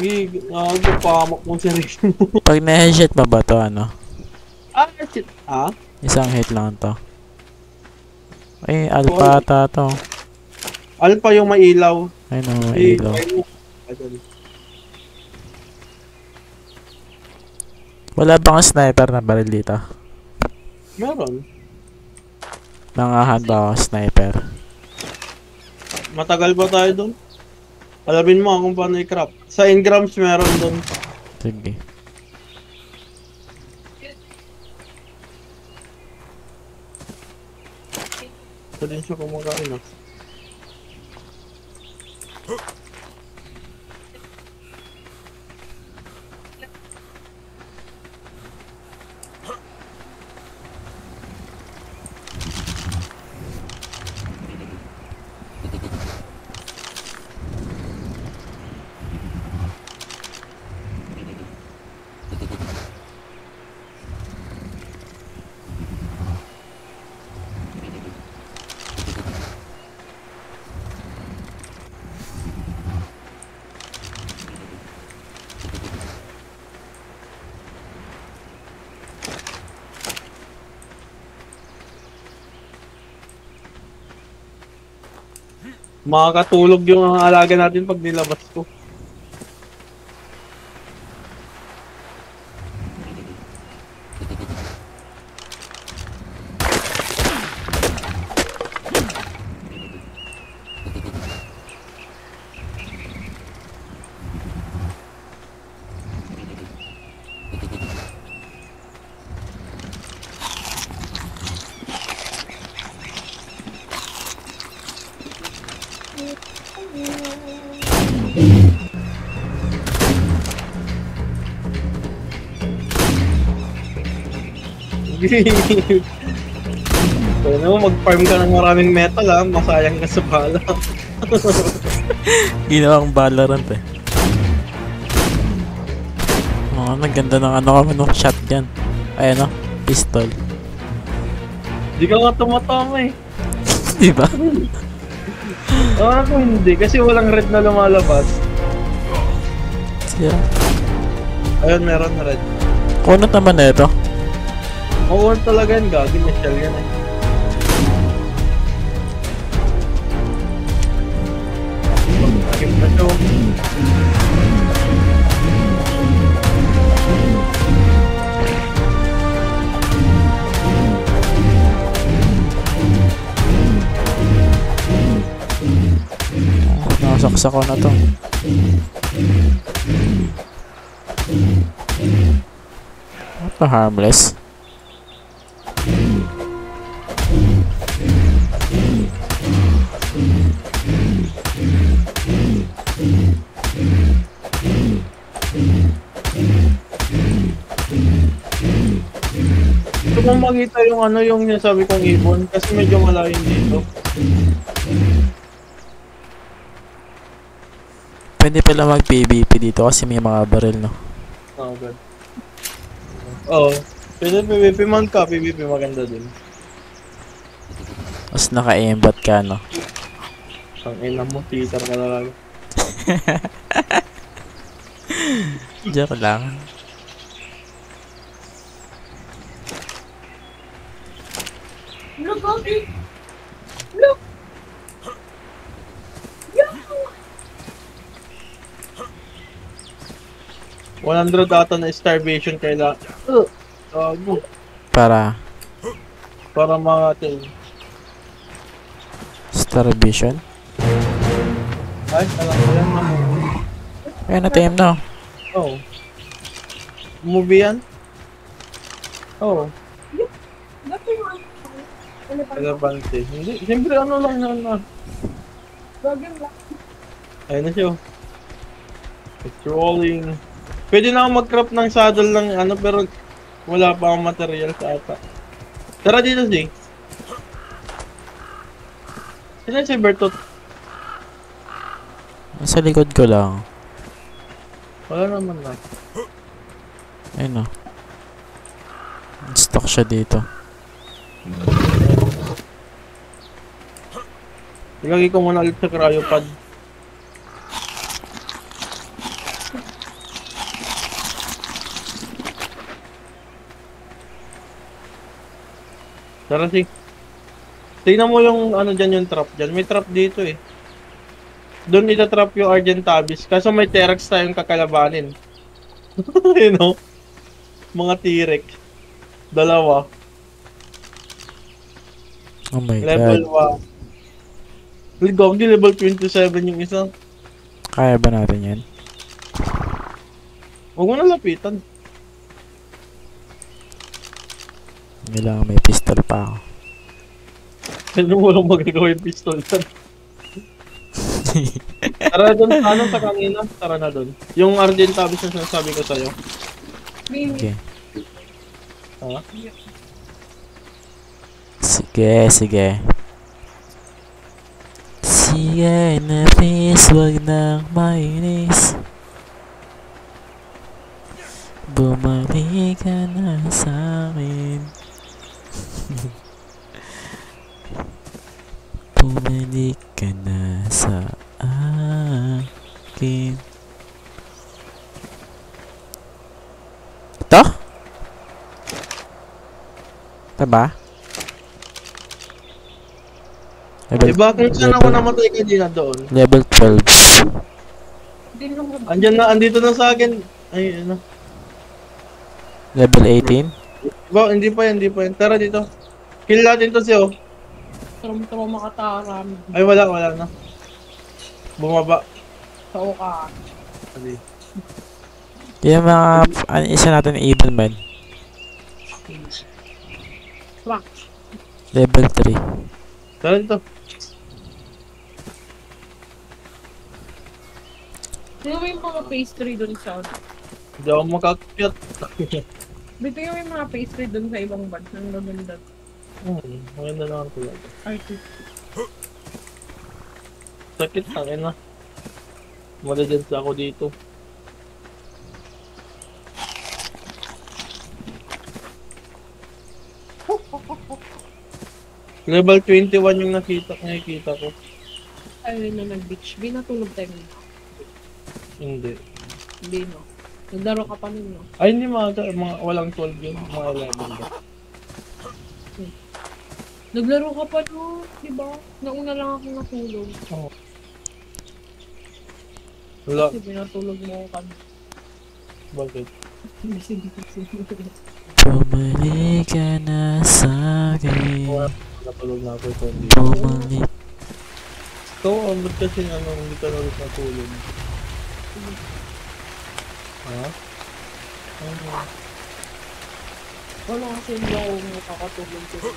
Gago, pamak mo seryoso. Pag na-headshot pa ba to ano? Ah, shit. Ah? Isang hit lang to. Ay, alpha ata to. Alpha yung may ilaw. Ay no, may ilaw. Wala bang sniper na baril dito? Meron. Nangahan ba ako sniper? Matagal ba tayo doon? Alamin mo kung paano i-craft. Sa engrams meron doon. Sige. Ito din siya kumakain ah. Makakatulog yung alaga natin pag nilabas ko. Pwede mo, mag-farm ka ng maraming metal ha, masayang ka sa bala. Ginawang Valorant eh. Oh, naganda ng ano kami nung shotgun. Ay ano, pistol. Di ka nga tumatama eh. Diba? Ako hindi, kasi walang red na lumalabas. Siya. Ayun, meron na red. Kunot naman na ito. Oo, talaga yan, gagi, may shell yan eh. Bakit na siya? Nakasaksak ko na to. Ito harmless. Gusto mo makita yung ano yung sabi kong ibon kasi medyo malayo dito. Pwede pala mag PvP dito kasi may mga barrel no. Oh, good. Oo. Pwede PvP man ka, PvP maganda din. Mas naka-aimbot ka no. Ang ina mo, teaser ka na lang. Joke lang. Look, Bobby! Look! 100 ata na starvation kailangan. Para Para mga ating. starvation. Ay, alam ko yan. Ayun na time na. Oh. Movie yan? Oh. Dati yung Elefante. Hindi. Siyempre ano lang yan na. Bagay lang. Ayun na siya. Scrolling. Pwede na ako mag-craft ng saddle ng ano pero wala pa akong material sa ata. Tara dito si. Sino si Bertot? Sa likod ko lang. Wala naman na. Ayun o. Stock siya dito. Ilagay ko muna ulit sa cryopod. Tara si. Tingnan mo yung ano dyan yung trap dyan. May trap dito eh. Doon ita-trap yung Argentavis. Kaso may T-Rex tayong kakalabanin. You know? Mga T-Rex. Dalawa. Oh my Level god. 1. Gogdi, level 27 yung isa. Kaya ba natin yan? Huwag mo na lapitan. Kailangan may pistol pa ako. Ano mo lang magagawa yung pistol dyan. Tara doon sa ano sa kanina. Tara na doon. Yung Argentavis na sinasabi ko sa'yo. Okay. Ha? Sige, sige. Sige na please, wag nang mainis. Bumalik ka na sa'kin. Bumalik ka na sa akin. Ito? Ito ba? Diba kung saan ako namatay kanina doon? Level 12. Hindi nung Andyan na, andito na sa akin. Ay, ano. Level 18? Diba, hindi pa yan. Tara dito. Kill natin to siya, oh. taro makatarami. Ay, wala na. Bumaba. Sa uka. Hindi. Yung mga, isa natin even man. Swak. Level 3. Tara dito. Sino ba yung mga pastry dun sa Hindi ako makakyat. Dito yung mga pastry dun sa ibang bansa. Ang gaganda. Maganda naman talaga. Artistic. Sakit sa akin na. Madadans ako dito. Level 21 yung nakikita ko. Ayun na nag-beach. Binatulog tayo. Hindi. Hindi, no? Naglaro ka pa nun, no? Ay, hindi mga walang 12 yun. Mga 11 ba? Naglaro ka pa nun, di ba? Nauna lang ako natulog. Oo. Wala. Kasi binatulog mo ako kami. Bakit? Bumalik ka na sa'kin. Napalog na ako ito. Bumalik. Ikaw, ba't kasi hindi ka nalit natulog? Ha? Ano? Wala kasi hindi ako makakatulog ko.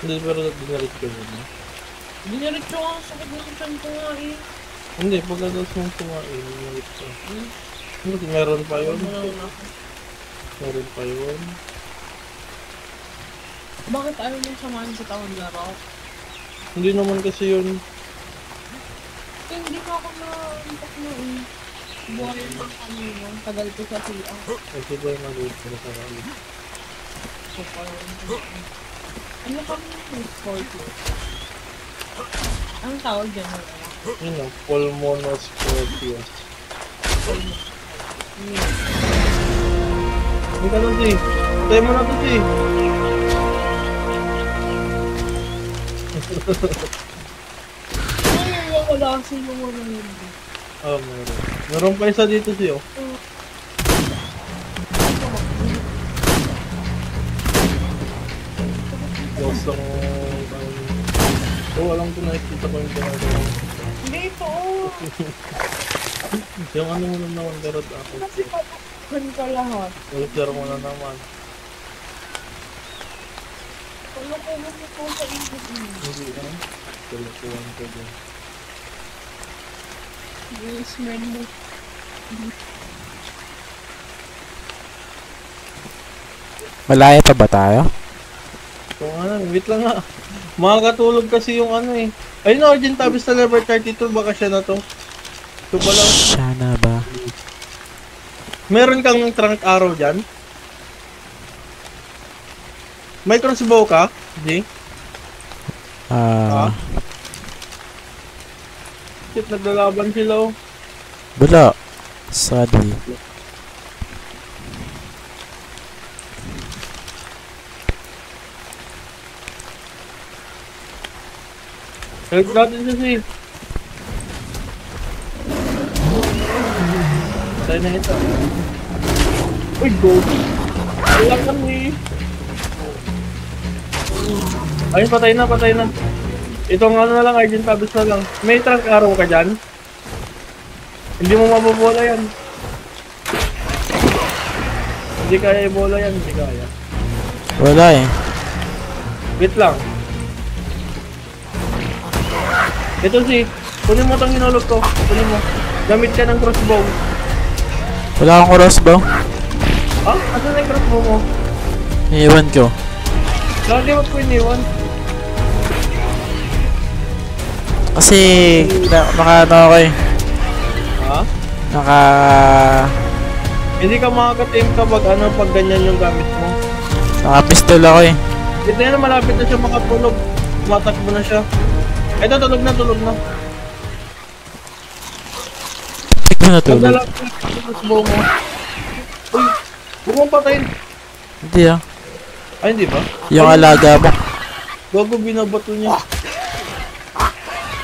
Hindi, pero dinalit ka yun. Diniritso ka, sakit na sa tiyan ko nga eh. Hindi, pagkatapos mong kumain, dinalit ka. Meron pa yun. Meron pa yun. Bakit ayaw mong samahan sa taon laro? Hindi naman kasi yun. Eh, hindi ka ako na-impak na eh. Buhay mo kanino, tagal ko sa siya. Kasi ba yung mag-ulit ko na sa kami? So, parang ano kami yung Scorpio? Anong tawag dyan? Yun o, Pulmonoscorpius. Hindi ka na si. Tayo mo na to si. Ay, wala kasi yung mga yun. Ah, meron. Meron pa isa dito si oh. Gosong... alam ko nakikita ko yung ginagawa. Hindi ito! Yung ano mo naman garot ako. Kasi papakan ka lahat. Ulit mo na naman. Wala ko mo ko sa isip mo. Hindi na. Kalakuhan ko din. Yung smell mo. Malaya pa ba tayo? So wait lang nga. Makakatulog kasi yung ano eh. Ayun na, Argent Tabis na level 32, baka siya na to. Ito pala. Siya na ba? Meron kang trunk arrow dyan? May crossbow ka? Hindi? Shit, naglalaban sila oh. Wala. Sadly. Help natin siya si. Tayo na ito. Uy, go! Wala kami. Ayun, patay na, patay na. Itong ano na lang, Argent Tabis na lang. May trunk arrow ka dyan? Hindi mo mabobola yan. Hindi kaya ibola yan, hindi kaya. Wala eh. Wait lang. Ito si, kunin mo itong hinulog ko. Kunin mo. Gamit ka ng crossbow. Wala akong crossbow. Ah? Asan na yung crossbow mo? Iiwan ko. Lagi mo ko iniwan. Kasi, naka ano ako eh. Ha? Naka... Hindi ka makaka-tame kapag ano, pag ganyan yung gamit mo. Naka-pistol ako eh. Ito yan, malapit na siya makatulog. Tumatakbo na siya. Ito, tulog na, tulog na. Hindi ko natulog. Magdala ko yung crossbow mo. Uy, huwag mong patayin. Hindi ah. Ay, hindi ba? Yung alaga mo. Gago, binabato niya.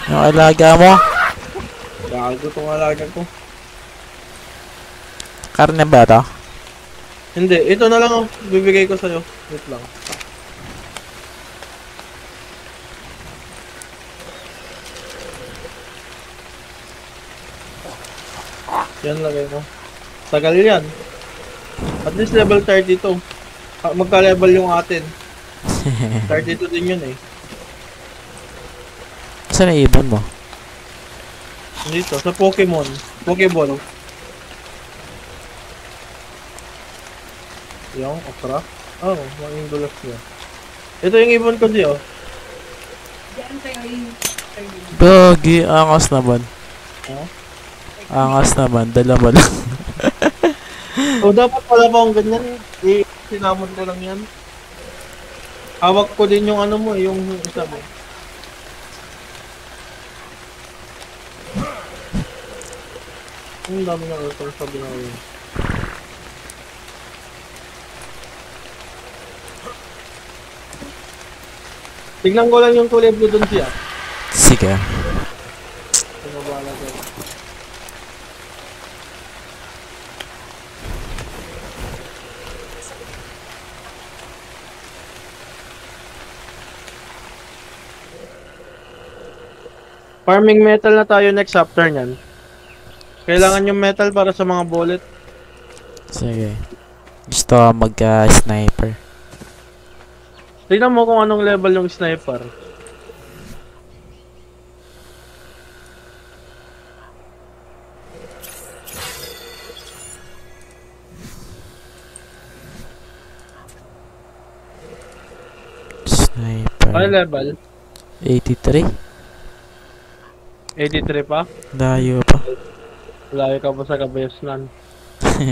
Yung alaga mo. Gago itong alaga ko. Karne ba ito? Hindi, ito na lang ang bibigay ko sa'yo. Wait lang. Yan, lagay mo. Tagal yan. At least level 32. Magka-level yung atin. 32 din yun eh. Saan na ibon mo? Dito, sa Pokemon. Pokeball. Yung okra. Oh, mga indulas niya. Ito yung ibon ko di oh. Diyan tayo yung Gagi, angas naman. Ha? Angas naman, dala mo lang. O dapat pala pa akong ganyan. Sinamon ko lang yan. Hawak ko din yung ano mo, yung isa mo. Ang dami ng utang sabi na yun. Tignan ko lang yung kulay blue dun siya. Sige. Pinabala ko. Farming metal na tayo next chapter niyan. Kailangan yung metal para sa mga bullet. Sige. Gusto ko magka-sniper. Tignan mo kung anong level yung sniper. Sniper. Ano level? 83. 83 pa? Layo pa. Layo ka pa sa kabayasnan.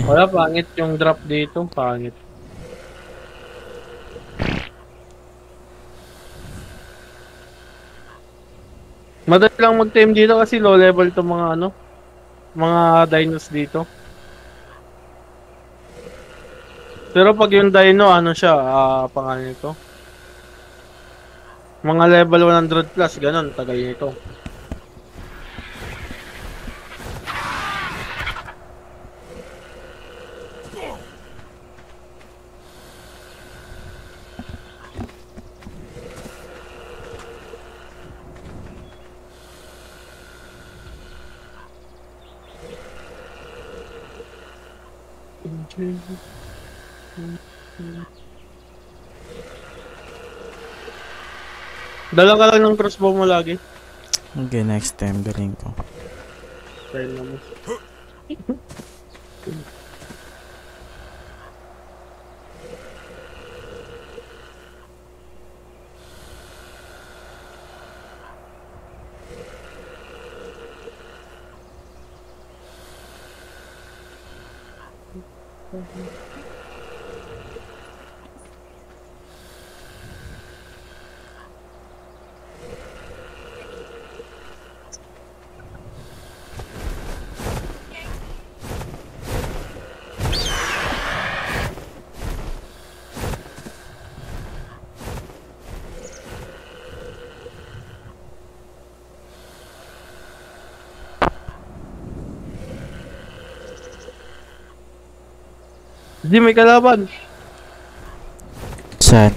Wala, pangit yung drop dito. Pangit. Madali lang mag-tame dito kasi low level to mga ano, mga dinos dito. Pero pag yung dino, ano siya, pangalan nito. Mga level 100 plus, ganun, tagal nito. Dala ka lang ng crossbow mo lagi. Okay, next time galing ko. Try na mo. Hindi may kalaban. Saan?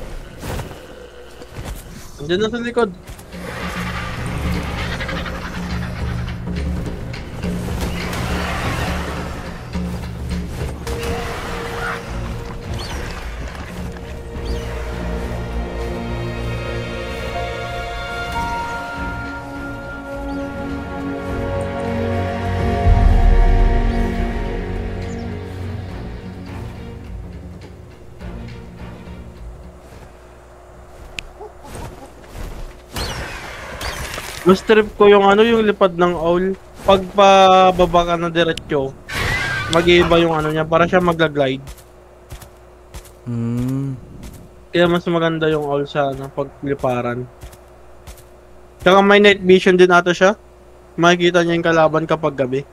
Andiyan na sa likod. Mas trip ko yung ano, yung lipad ng owl. Pag pababa ka na diretso, mag-iiba yung ano niya, para siya magla-glide. Kaya mas maganda yung owl sa ano, pagliparan. Tsaka may night vision din ata siya. Makikita niya yung kalaban kapag gabi.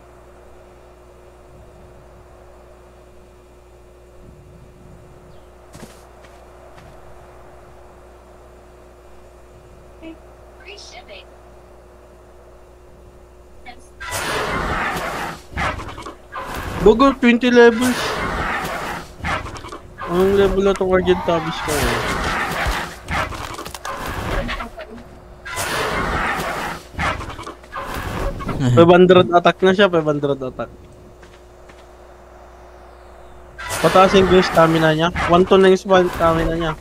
Gogo, 20 levels. Anong level na itong Argentavis ko? 500 attack na siya, 500 attack. Pataasin ko yung stamina niya. 1 na yung stamina niya.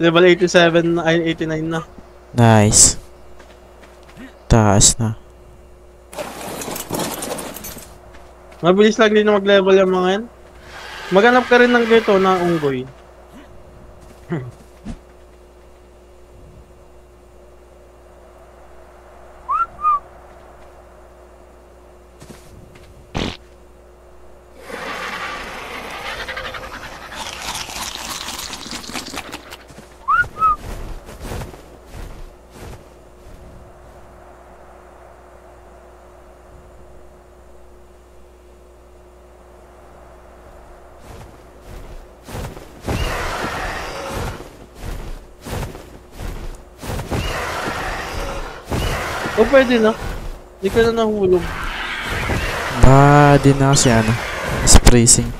Level 87 na, ay 89 na. Nice. Taas na. Mabilis lang din na mag-level yung mga yan. Maghanap ka rin ng ganito na unggoy. O pwede na. Hindi ka na nahulog. Di na kasi ano. Spacing.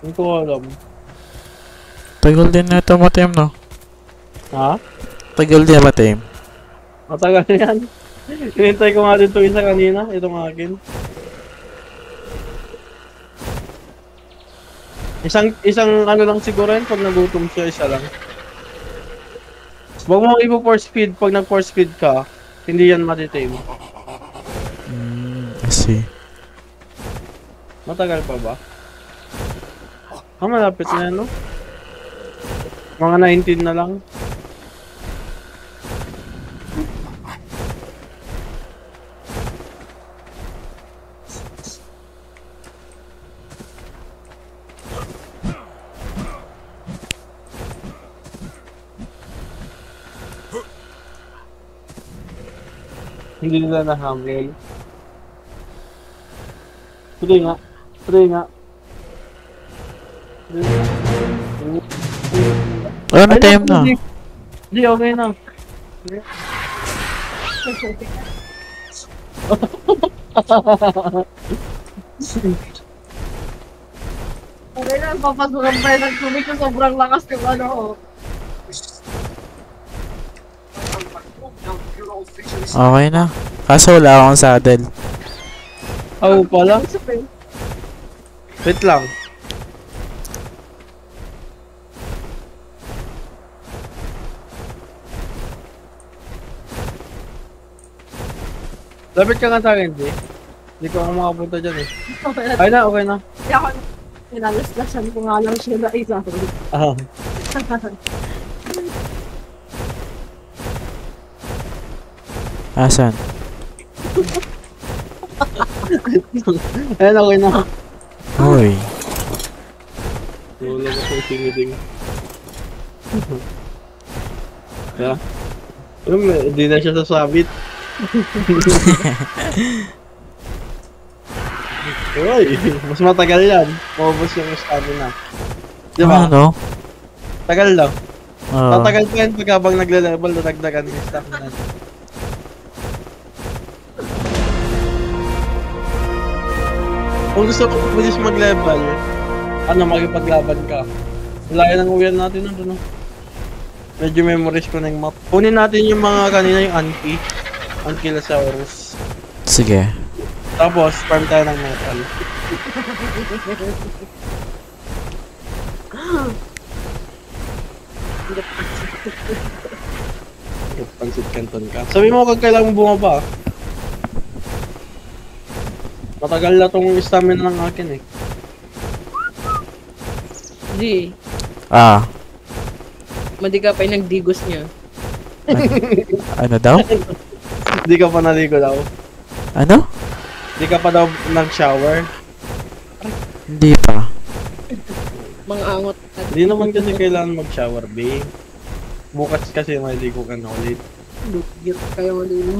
Hindi ko alam. Tagal din na ito matim, no? Ha? Tagal din matim. Matagal na yan. Hinintay ko nga din ito isa kanina. Itong akin. Isang ano lang siguro yun. Pag nagutom siya, isa lang. Huwag mo ipo-force feed. Pag nag-force feed ka, hindi yan matitame. I see. Matagal pa ba? Malapit na yan, no? Mga 19 na lang. Hindi nila na-hamle. Tuloy nga. Tuloy nga. May time na. Hindi, okay na. Okay na, papasukan pa yun ng tubig ko. Sobrang lakas ng ano ko. Okay na. Kaso wala akong saddle. Oo pala. Wait lang. Lapit ka nga sa akin, Jay. Hindi ko ako makapunta dyan eh. Ay na, okay na. Kaya ako, ninalaslasyan ko nga lang siya na isa. Ah. Asan? Ayan, okay na. Hoy. Wala ko sa singiding. Kaya, hindi na siya sasabit. Uy, mas matagal yan. Maubos yung stamina. Di ba? Ano? Tagal lang. Oo. Tatagal pa yan pag habang nagle-level, nadagdagan yung stamina. Kung gusto mo mabilis mag-level, magipaglaban ka. Wala yan ang uwian natin nun, Medyo memories ko na yung map. Kunin natin yung mga kanina yung Ankylosaurus. Sige. Tapos, farm tayo ng metal. Pansit Canton ka. Sabi mo kung kailangan mo bumaba. Matagal na tong stamina ng akin eh. Di, madi ka pa yung nagdigos niya. Ano daw? Hindi ka pa naligo daw. Ano? Hindi ka pa daw nag-shower. Hindi pa. Mga angot. Hindi naman kasi kailangan mag-shower, babe. Bukas kasi maligo ka na ulit. Lugit kayo malino.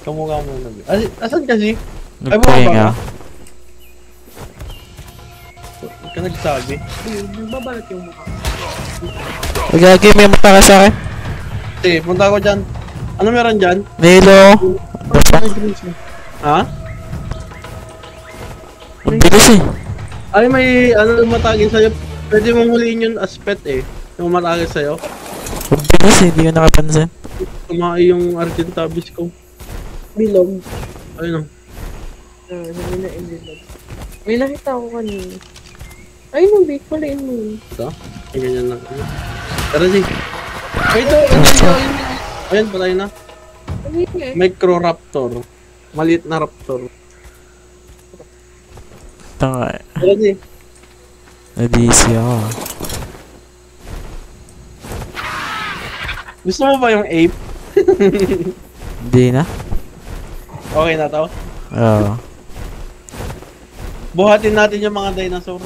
Kamukha mo na, babe. Asan kasi? Nagpahinga. Huwag ka nagsabi. Nagbabalat yung mukha. Gagi, may mata ka sa akin. Sige, punta ako dyan. Ano meron dyan? Nilo. Ha? Ang bilis eh. Ay, may umatagin sa'yo. Pwede mong huliin yun as pet eh. Yung umatagin sa'yo. Ang bilis eh, hindi ko nakapansin. Tumae yung Argentavis ko. Bilog. Ayun o. Sabi na bilog. May nakita ko kanina. Ay, no, bake pala mo. Ito? Ay, ganyan lang. Tara, Jay. Ay, ito! Ayun, patay na. Ano Hindi. Microraptor. Maliit na raptor. Ito nga eh. Ready? Na-DC ako. Gusto mo ba yung ape? Hindi na? Okay na to? Oo. Buhatin natin yung mga dinosaur.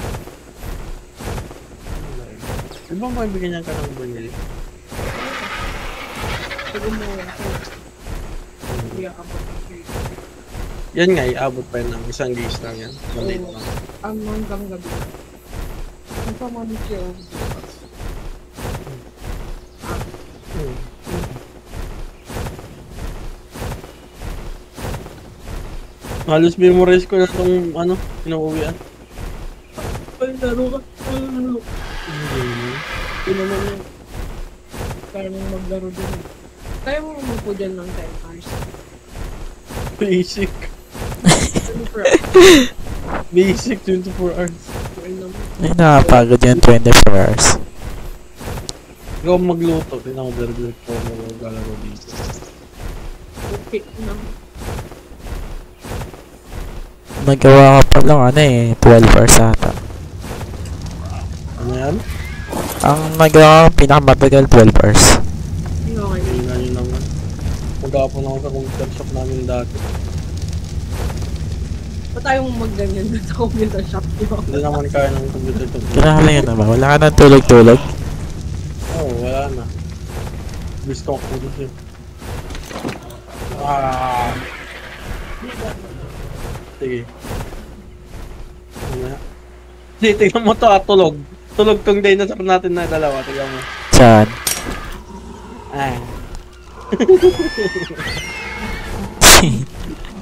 Di ba maibigyan niyan ka ng bunil? Pag umuwi ako. Hindi ako. Yan nga, iabot pa yun ng isang days lang yan. Maliit lang. Ang hanggang gabi. Ang pamanit yun. Halos memorize ko na itong ano, pinauwian. Ay, laro ka. Laro. Yun naman yun. Kaya mong maglaro din. Kaya mo po dyan ng 10 hours. Basic. Basic 24 hours. Ay, nakapagod yung 24 hours. Ikaw magluto, tinakabergler ko maglalaro dito. Okay na. Nagawa ka pa lang ano eh, 12 hours ata. Ano yan? Ang nagawa ko pinakamatagal 12 hours. Okay. Hindi nga yun naman. Magkakapon ako sa computer shop namin dati. Pa tayong magganyan sa computer shop yun. Hindi naman kaya ng computer shop. Kailangan yun naman, wala ka nang tulog-tulog. Oo, wala na. Gusto ko dito. Ah. Sige. Ano? Sige, tingnan mo to tulog. Tulog tong dinosaur natin na dalawa, tingnan mo. Saan? Ah.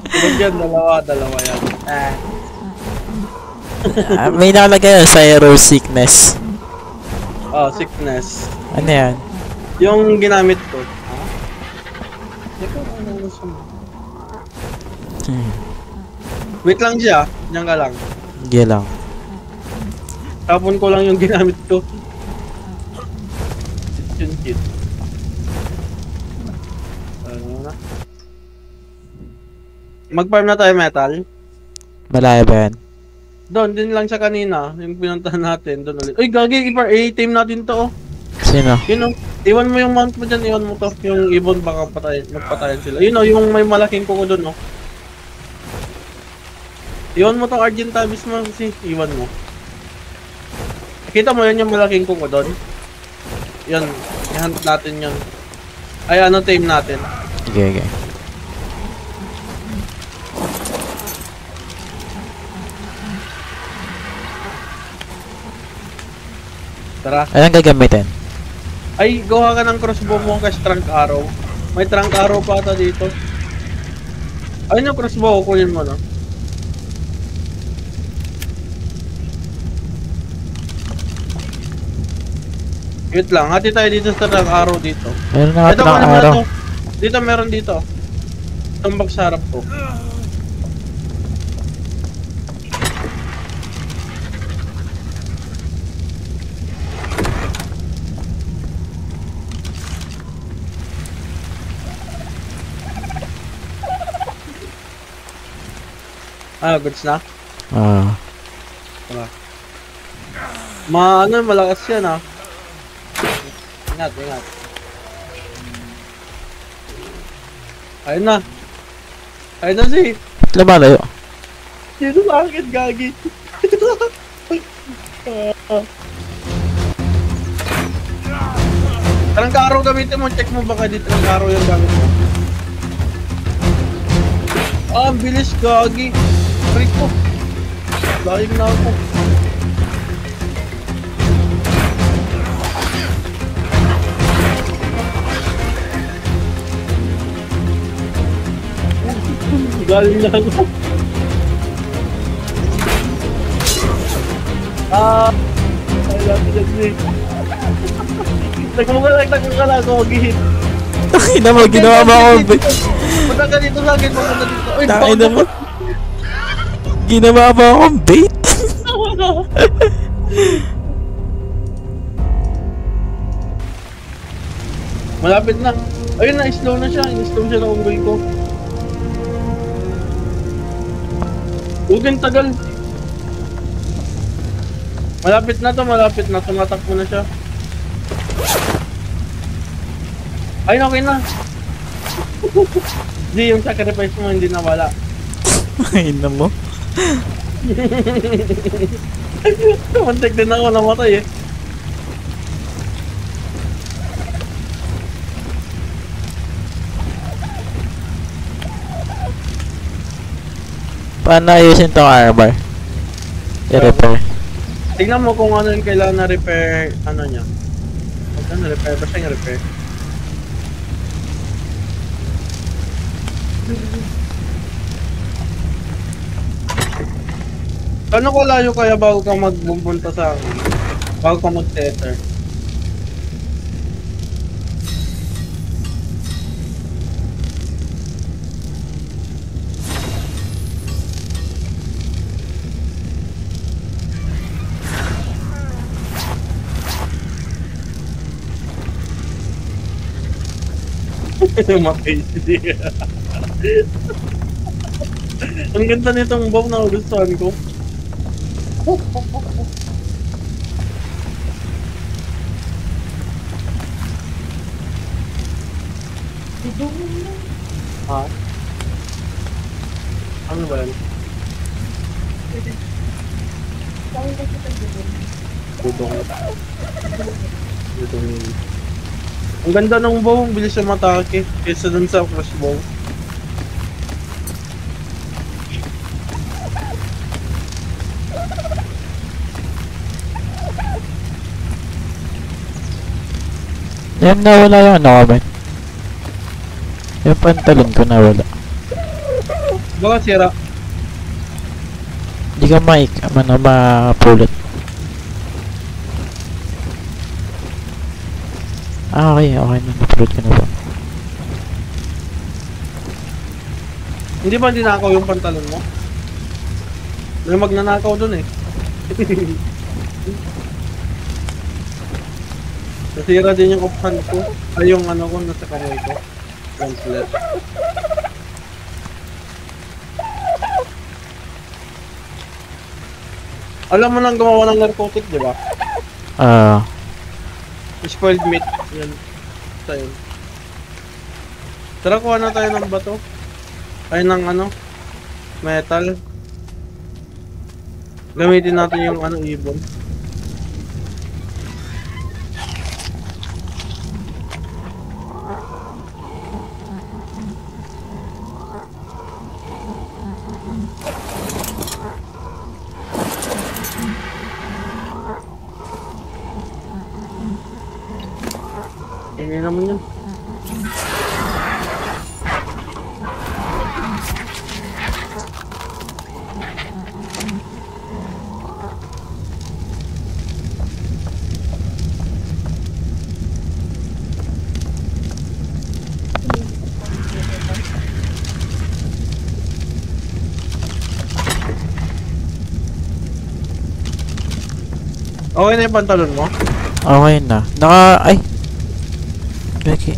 Tulog yan, dalawa yan. Ah. May nakalagay yun, Cyro Sickness. Oh, sickness. Ano yan? Yung ginamit ko. Ha? Ito, ano gusto mo? Wait lang siya, diyan ka lang. Hindi lang. Tapon ko lang yung ginamit ko. Yun, kit. Ano na? Mag-farm na tayo metal. Malayo ba yan? Doon, din lang sa kanina. Yung pinuntahan natin, doon ulit. Uy, gagi, i-team natin to, oh. Sino? Yun, oh. Iwan mo yung mount mo dyan, iwan mo to. Yung ibon, baka magpatayin sila. Yun, oh, yung may malaking kuko doon, oh. Iwan mo tong Argentavis mo kasi iwan mo. Kita mo yun yung malaking kuko doon? Yun, i-hunt natin yun. Ay, ano tame natin? Okay, okay. Tara. Anong gagamitin? Ay, gawa ka ng crossbow mo kasi trunk arrow. May trunk arrow pa ata dito. Ayun yung crossbow, kunin mo, no? Wait lang, hati tayo dito sa trunk arrow dito. Meron na Ito, ng kunin mo na araw. to. Dito, meron dito. Tumbag sa harap ko. Ah, goods na? Ah. Ano, malakas yan, ah. Ingat, ingat. Ayun na. Ayun na si. Lumalayo. Dito sa akin, gagi. Anong araw gamitin mo? Check mo baka dito ng araw yung gamit mo. Ah, ang bilis, gagi. Freak ko. Lalim na ako. Galing na ako. Ah, I love you, Jake. Nagmumulak ako, gihit. Takin na mo, ginawa mo ako. Punta ka dito sa akin, pumunta dito. Uy, Takin na mo. Ginawa mo akong bait. Malapit na. Ayun na, slow na siya. In-slow siya na unggoy ko. Huwag yung tagal. Malapit na to, malapit na. Tumatakbo na siya. Ayun, okay na. Hindi, yung sacrifice mo hindi nawala. Ay, na mo. Mantik din ako namatay eh. Paano ayusin tong armor? I-repair. Tingnan mo kung ano yung kailangan na repair, ano niya. Huwag na repair, basta yung repair. Ano ko layo kaya bago ka magpupunta sa akin? Bago ka mag-tether? Mapindi. Ang ganda nitong bow na gustuhan ko. Ha? Ano ba yan? Dudong. Dudong yun. Ang ganda ng bow, ang bilis siya matake kaysa dun sa crossbow. Yan, nawala yung ano ko, man. Yung pantalon ko nawala. Baka sira. Hindi ka mapulot. Ah, okay, okay na. Napulot ka na ba? Hindi ba ninakaw yung pantalon mo? May magnanakaw dun eh. Nasira din yung upuan ko. Ay, yung ano ko, nasa kamay ko. Complete. Alam mo nang gumawa ng narcotic, di ba? Spoiled meat. Yan. Tayo. Tara, kuha na tayo ng bato. Ay, ng ano? Metal. Gamitin natin yung ano, ibon. Hindi naman yun. Okay na yung pantalon mo? Okay na. Ay! Okay.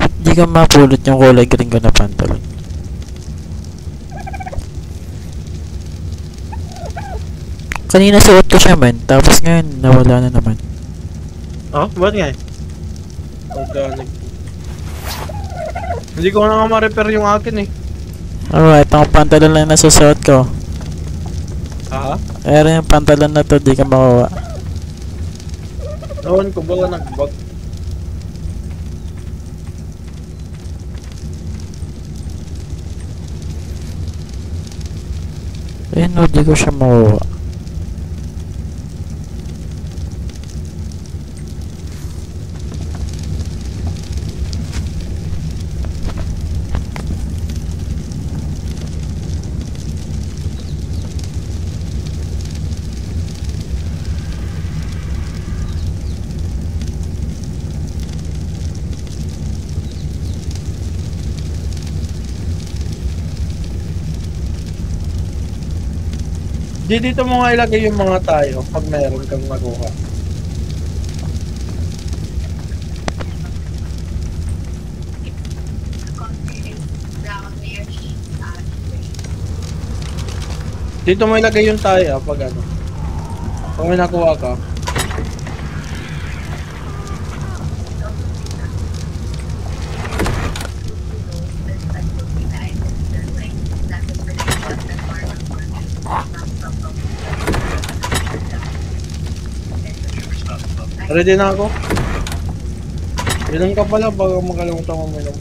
Hindi ka mapulot yung kulay green ko na pantalon. Kanina suot ko siya, man. Tapos ngayon, nawala na naman. Oh, ba't nga eh? Organic. Hindi ko na nga ma-repair yung akin eh. Alright, ang pantalon lang nasusuot ko. Ha? Pero yung pantalon na to, di ka makuha. Ewan ko, baka nag-bug. Eh no, di ko siya makuha. Dito mo nga ilagay yung mga tayo pag meron kang makuha. Dito mo ilagay yung tayo pag ano. Kung may nakuha ka. Ready na ako. Ilan ka pala bago makalimutan ko uminom.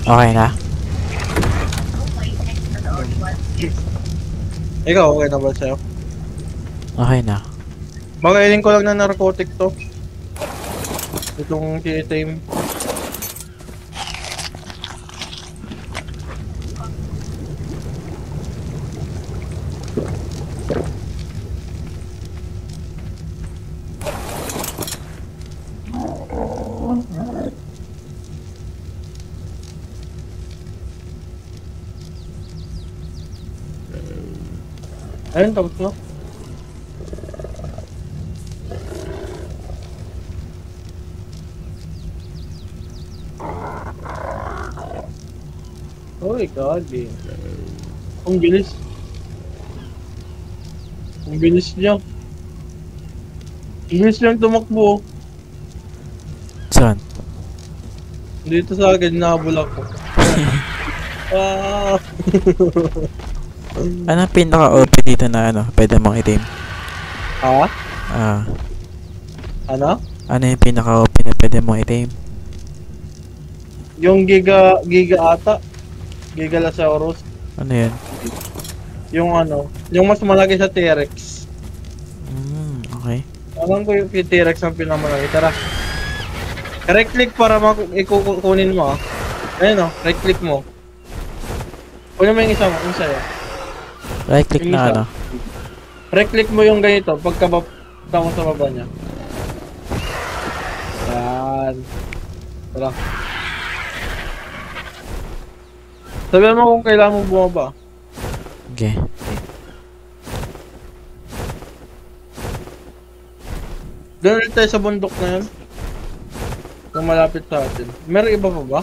Okay na? Ikaw, okay na ba sa'yo? Okay na. Magaling ko lang na narcotic to. Itong T-Tame. Ayun, tapos na. Uy, gagi. Ang bilis. Ang bilis niya. Ang bilis niyang tumakbo. Saan? Dito sa akin, nahabol ako. Ah. Ano ang pinaka-OP dito na ano? Pwede mong itim? Ha? Ah. Ano? Ano yung pinaka-OP na pwede mong itim? Yung Giga ata. Gigalosaurus. Ano yun? Yung ano, yung mas malaki sa T-Rex. Okay. Alam ko yung T-Rex ang pinakamalaki. Tara. Right click para ikukunin mo ah. Ayun oh, right click mo. Kunin mo yung isa mo, yung sa'yo. Right click Yung na isa. ano? Right click mo yung ganito, pagka mo sa baba niya. Yan. Tara. Sabihan mo kung kailangan mo bumaba. Okay. Doon ulit tayo sa bundok na yun. Kung malapit sa atin. Meron iba pa ba?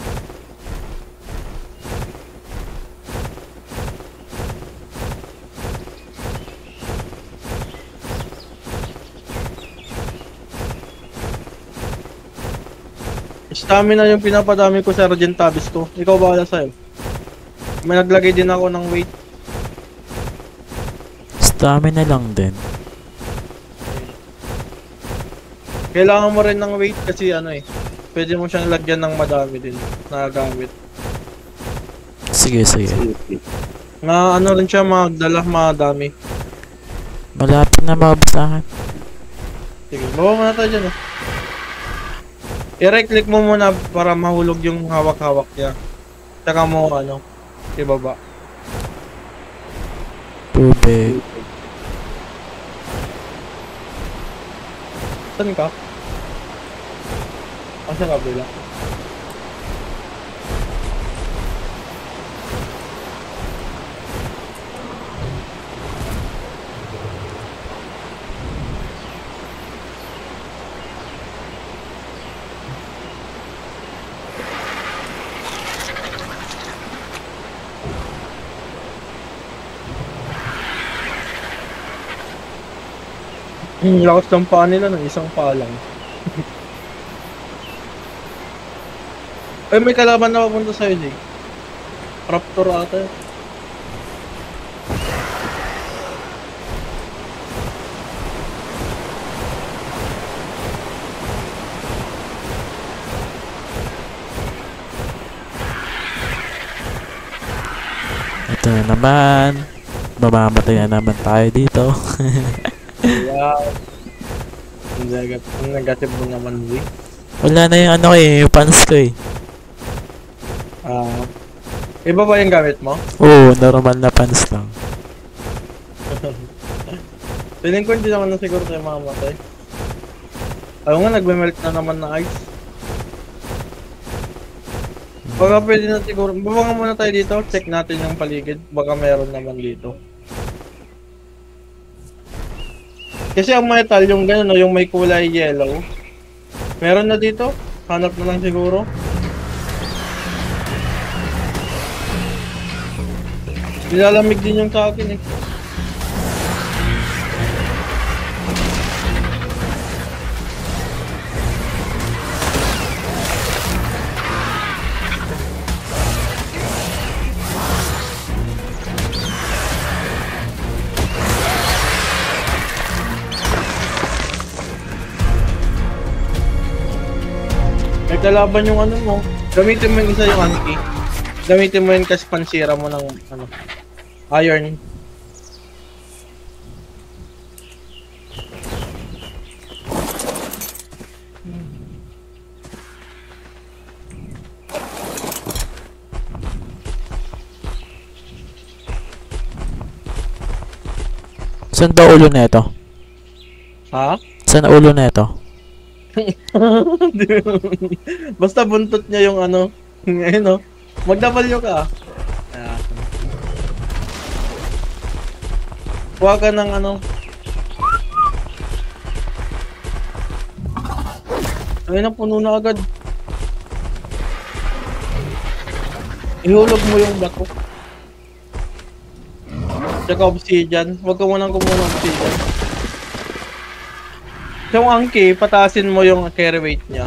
Stamina yung pinapadami ko sa Sergeant Tabis ko. Ikaw bahala sa'yo. May naglagay din ako ng weight. Stamina lang din. Kailangan mo rin ng weight kasi ano eh. Pwede mo siyang lagyan ng madami din na gamit. Sige, sige. Na ano rin siya magdala madami. Malapit na mabasahan. Sige, bawa muna tayo dyan oh. I-right click mo muna para mahulog yung hawak-hawak niya. Tsaka mo ano, ibaba. Tubig. Saan ka? Sa kabila. Lakas ng paa nila ng isang paa lang. Ay, may kalaban na papunta sa'yo, Jay. Raptor ata. Ito na naman. Mamamatay na naman tayo dito. Wow. Ang negative mo naman, Louie. Wala na yung ano yung pants ko eh. Iba ba yung gamit mo? Oo, normal na pants lang. Feeling ko hindi naman na siguro tayo mamamatay. Ayaw nga, nagme-melt na naman na ice. Baka pwede na siguro. Baba nga muna tayo dito. Check natin yung paligid. Baka meron naman dito. Kasi ang metal, yung gano'n, yung may kulay yellow. Meron na dito. Hanap na lang siguro. Nilalamig din yung sa akin eh. Naglalaban yung ano mo. Gamitin mo yung isa yung anki. Gamitin mo yun kasi pansira mo ng ano, iron. Saan ba ulo na ito? Ha? Saan ulo na ito? Basta buntot niya yung ano. Ngayon no. Mag-W ka. Ayan. Kuha ka ng ano. Ayun, puno na agad. Ihulog mo yung bato. Tsaka obsidian. Huwag ka munang kumuha ng obsidian. Yung angki, pataasin mo yung carry weight niya.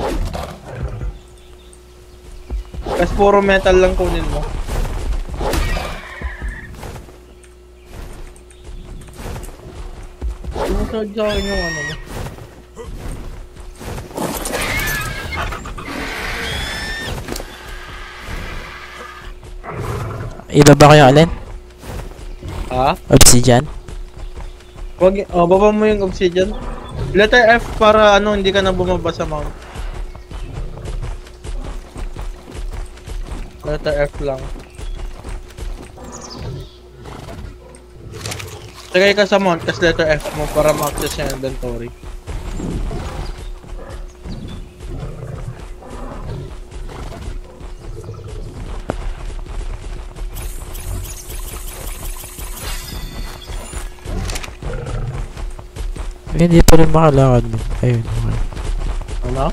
Kasi puro metal lang kunin mo. Sumusod sa akin yung ano mo. Ibaba ko yung alin? Ha? Obsidian? Wag, baba mo yung obsidian. Letter F para ano, hindi ka na bumaba sa mount. Letter F lang. Tagay ka sa mount kasi letter F mo para ma-access yung inventory. Hindi pa rin makalakad. Ayun. Okay. Ano?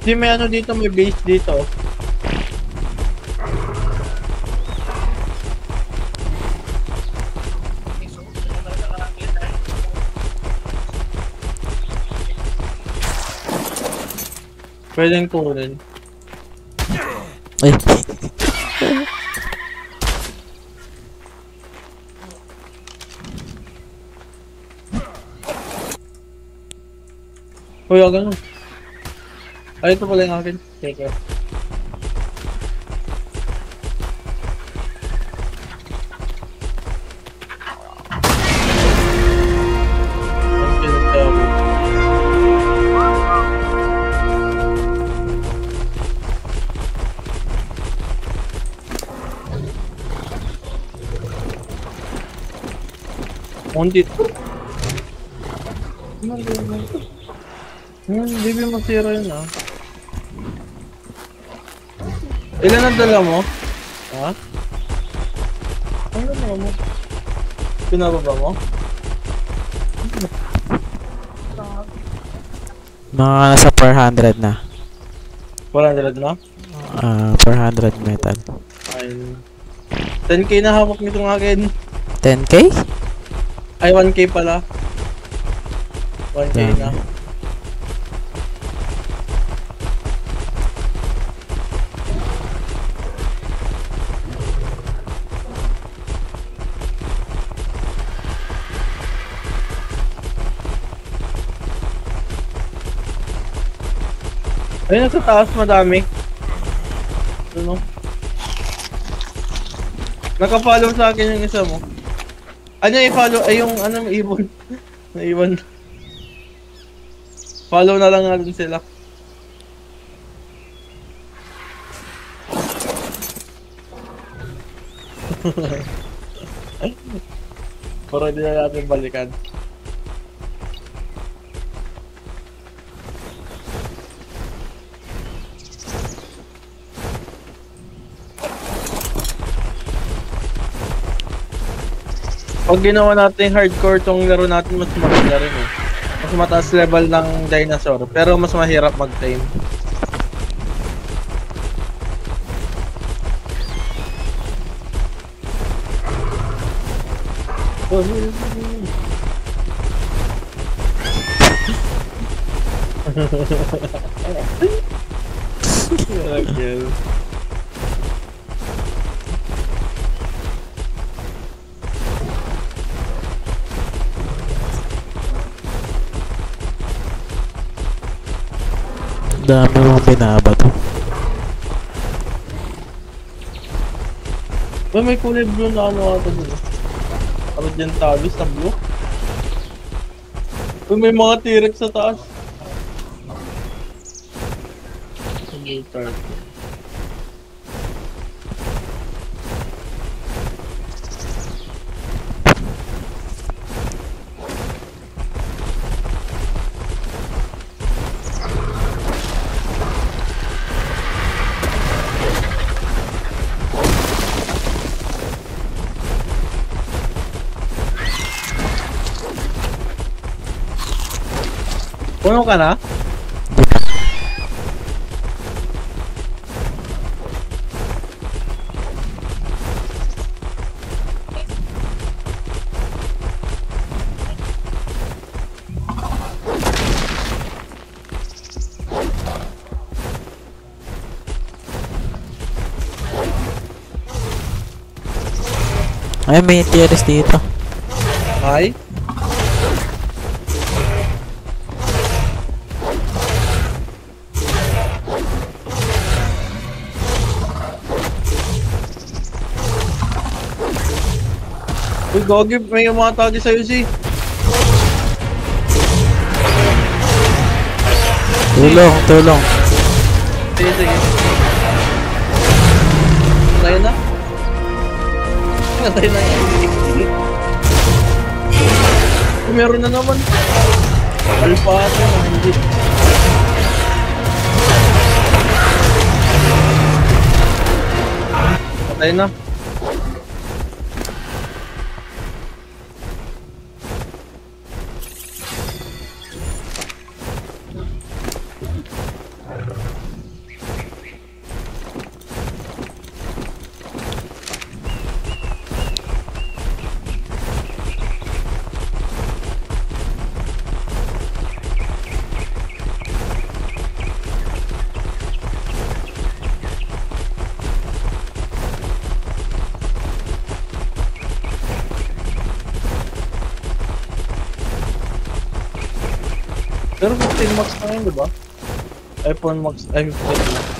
Di may ano dito, may base dito. Pwedeng kunin. Ay. Kuya, ganun. Ay, ito pala yung akin. Take care. Hindi. Hindi mo masira yun ah. Ilan ang dala mo? Ha? Ano dala mo? Pinababa mo? Mga nasa 400 na. 400 na? 400 metal. Ay. 10k na hawak nitong akin. 10k? Ay, 1k pala. 1k na. Ayun, sa taas madami. Ano? Naka-follow sa akin yung isa mo. Ano i-follow? Ay yung ano, ibon. Naiwan. Follow na lang natin sila. Para hindi na natin balikan. Pag ginawa natin hardcore tong laro natin, mas maganda rin eh. Mas mataas level ng dinosaur, pero mas mahirap mag-tame. Okay. Dami mong binabato. May kulay blue na ano ata dun. Argentavis na blue. May mga T-Rex sa taas. Blue turtle. Puno ka na? Ay, may TRS dito. Ay? Uy, Gogi, may umatake sa'yo si. Tulong, tulong. Sige, sige. Tayo na. Tayo na yan. Meron na naman. Alpha ito na, hindi. Patay na. Pero 15 max na yun, diba? iPhone Max, ay 15 Max.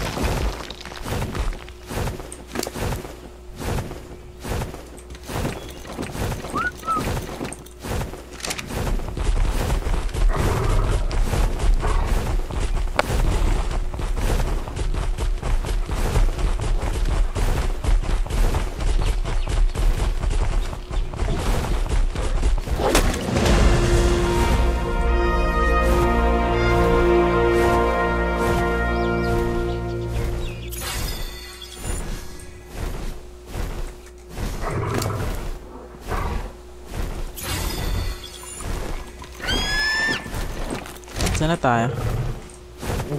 Saan na tayo?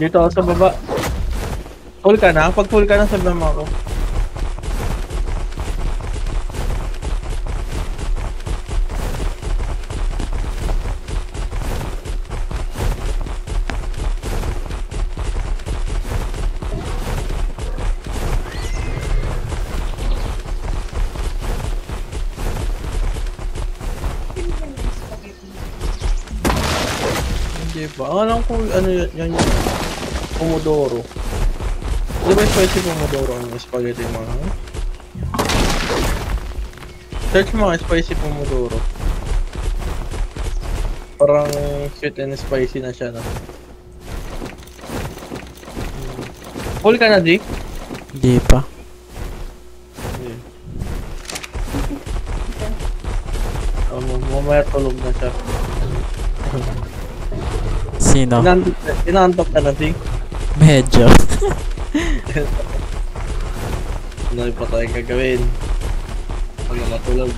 Dito ako sa baba. Full ka na? Pag full ka na, sabihan mo ako. Hindi ba? Ang alam ko ano yan yun. Pomodoro. Di ba spicy pomodoro ang spaghetti mga? Search mo nga spicy pomodoro. Parang sweet and spicy na siya, no? Full ka na, Di? Hindi pa. Hindi. Mamaya tulog na siya. Sino? Inaantok ka na, Di? Medyo. Ano pa tayong gagawin? Pag matulog.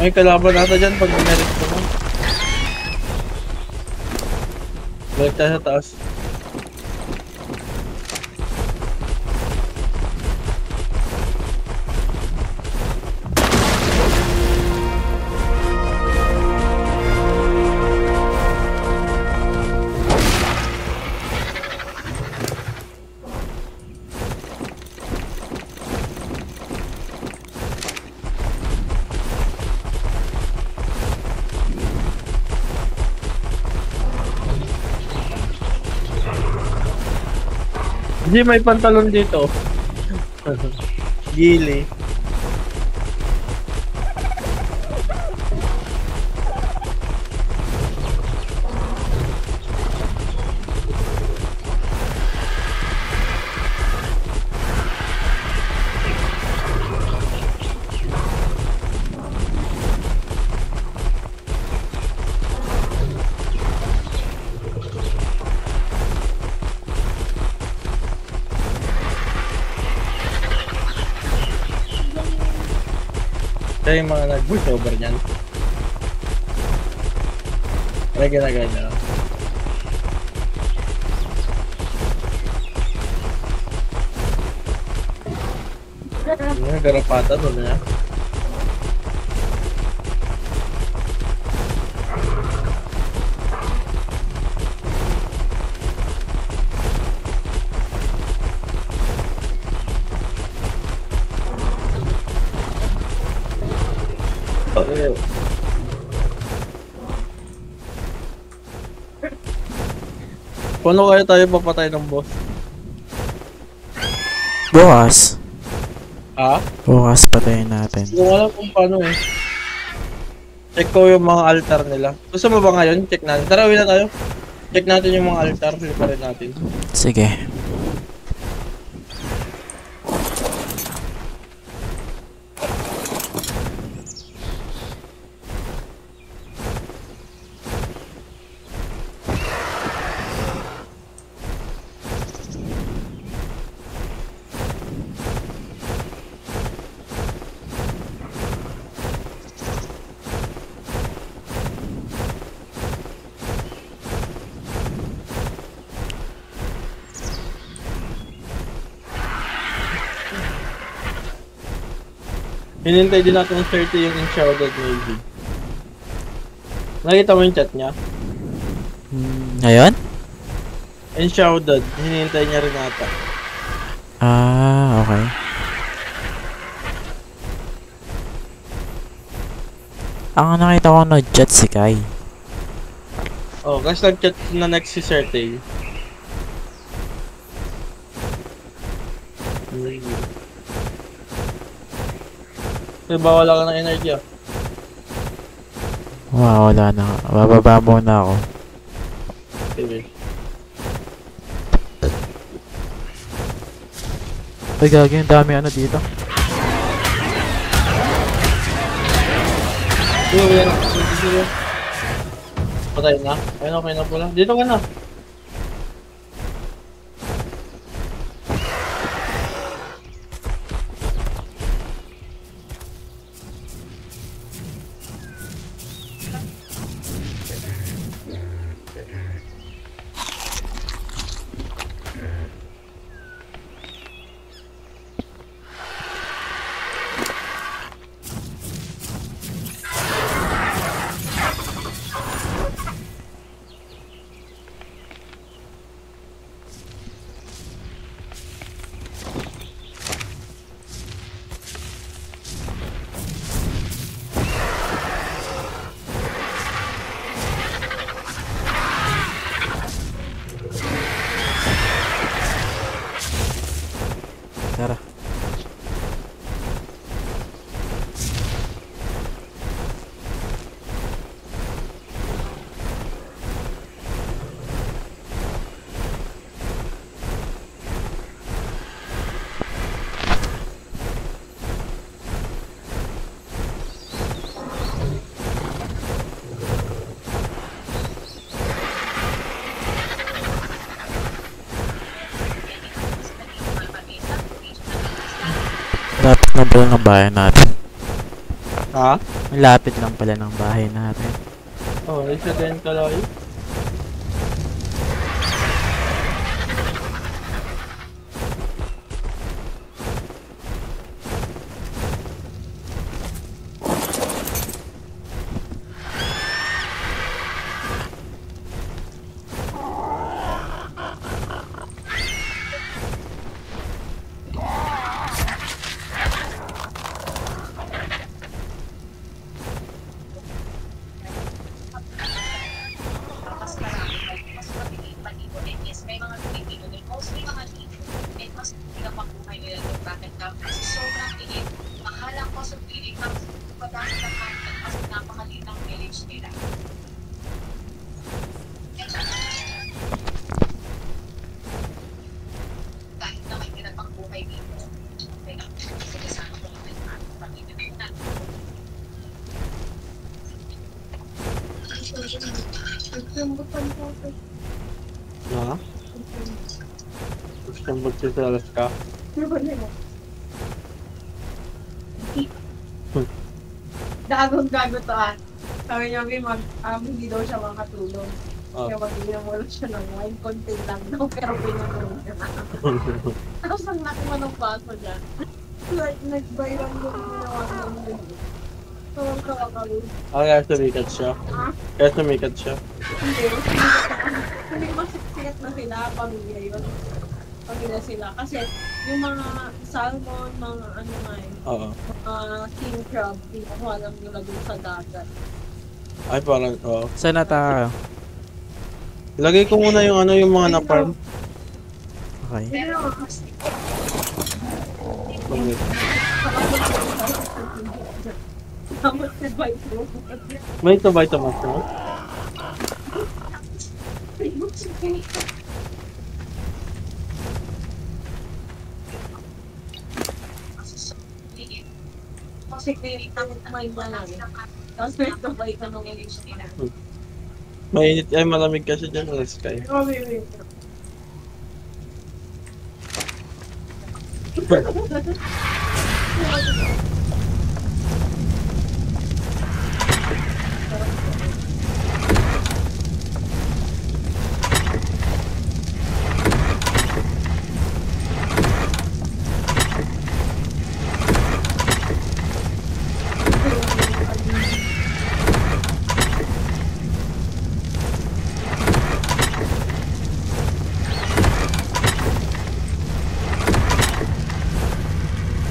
May kalaban nata dyan pag meron ko mo. Balik tayo sa taas. Hindi, may pantalon dito. Gili. Kaya yung mga nag-push over niyan. Kaya ginagaya niya. Yung garapata doon niya. Paano kaya tayo papatay ng boss? Bukas. Ha? Bukas patayin natin. Hindi ko alam kung paano eh. Check ko yung mga altar nila. Gusto mo ba ngayon? Check natin. Tara, uwi na tayo. Check natin yung mga altar. Silipa rin natin. Sige. Hinintay din natin ng 30 yung Enshrouded Navy. Nakita mo yung chat niya? Ngayon? Enshrouded. Hinintay niya rin ata. Ah, okay. Ang nakita ko no-chat si Kai. Oh, kasi nag-chat na next si Sertay. Diba wala ka ng energy ah? Wow, wala na. Bababa muna ako. Sige. Ay, gagi, ang dami ano dito. Sige, sige. Patay na? Ayun, okay na pala. Dito ka na. lang pala ng bahay natin. Ha? Ang lapit lang pala ng bahay natin. Oh, isa din kalayo. Mas mabilis palibot and yes, may mga Pilipino din. Mostly mga dito. And mas bilang mabuhay nila doon. Bakit ka? Kasi sobrang tingin. Mahal ang cost of living. Tapos pagkasa ng content kasi napakaliit ang village nila. Kahit na may ginapang buhay dito. Okay lang. Kasi kasama ko lang yung pag-ibig na. Ha? Gusto mo magsisalas ka? Gagong-gago to ah. Sabi niya, hindi daw siya makatulog. Oh. Kaya mag-inom mo lang siya ng wine, konti lang daw, pero pinatulog niya. Tapos ang laki mo ng baso niya. Like, nag-viral yung ginawa ng video. So, ang kakakalo. Kaya sumikat siya. Ha? Kaya sumikat siya. Hindi masiksikat na sila, pamilya yun. Pamilya sila. Kasi yung mga salmon, mga ano nga eh, Oo. mga king crab, kinukuha lang nila dun sa dagat. Ay, parang, oo. Saan na tayo? Lagay ko muna yung ano, yung mga na-farm. Okay. Pero, Tamot na ba ito? May tomato mo? Kasi tamot na may balang. Tapos may ito ba ito nung village nila? Mainit, ay malamig kasi dyan sa sky. Wait.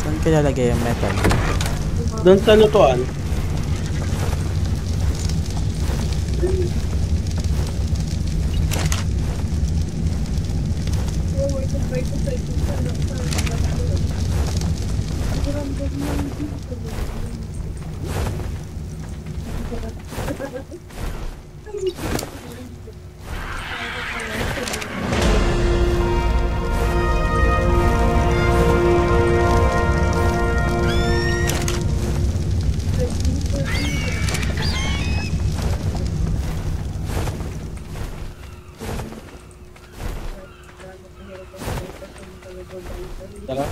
Saan kilalagay yung metal? Doon sa lutuan. Tara.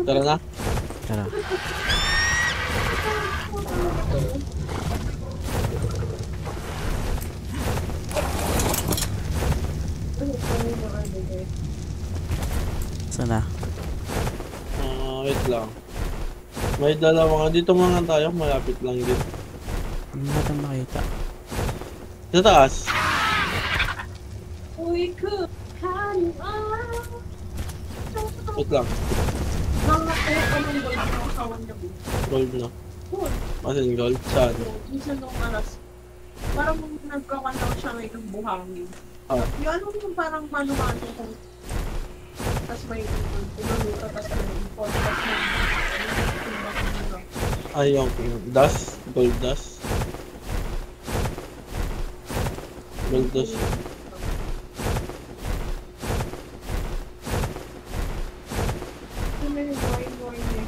Tara na. Tara. Saan na? Wait lang. May dalawa nga. Dito mga tayo. Malapit lang din. Hindi natin makita. Sa taas. Uy, ko! Wait lang. Mga kaya pa nung gold na kasawan niya po. Gold na. Gold. Asin gold? Saan? Minsan nung alas. Parang nagkakantaw siya ngayon ng buhangin. Ah. Yung ano yung parang mano-mano kung tapos may pinuluta, tapos may import, tapos may Ay, yung dust. Gold dust. Gold dust. may wine eh.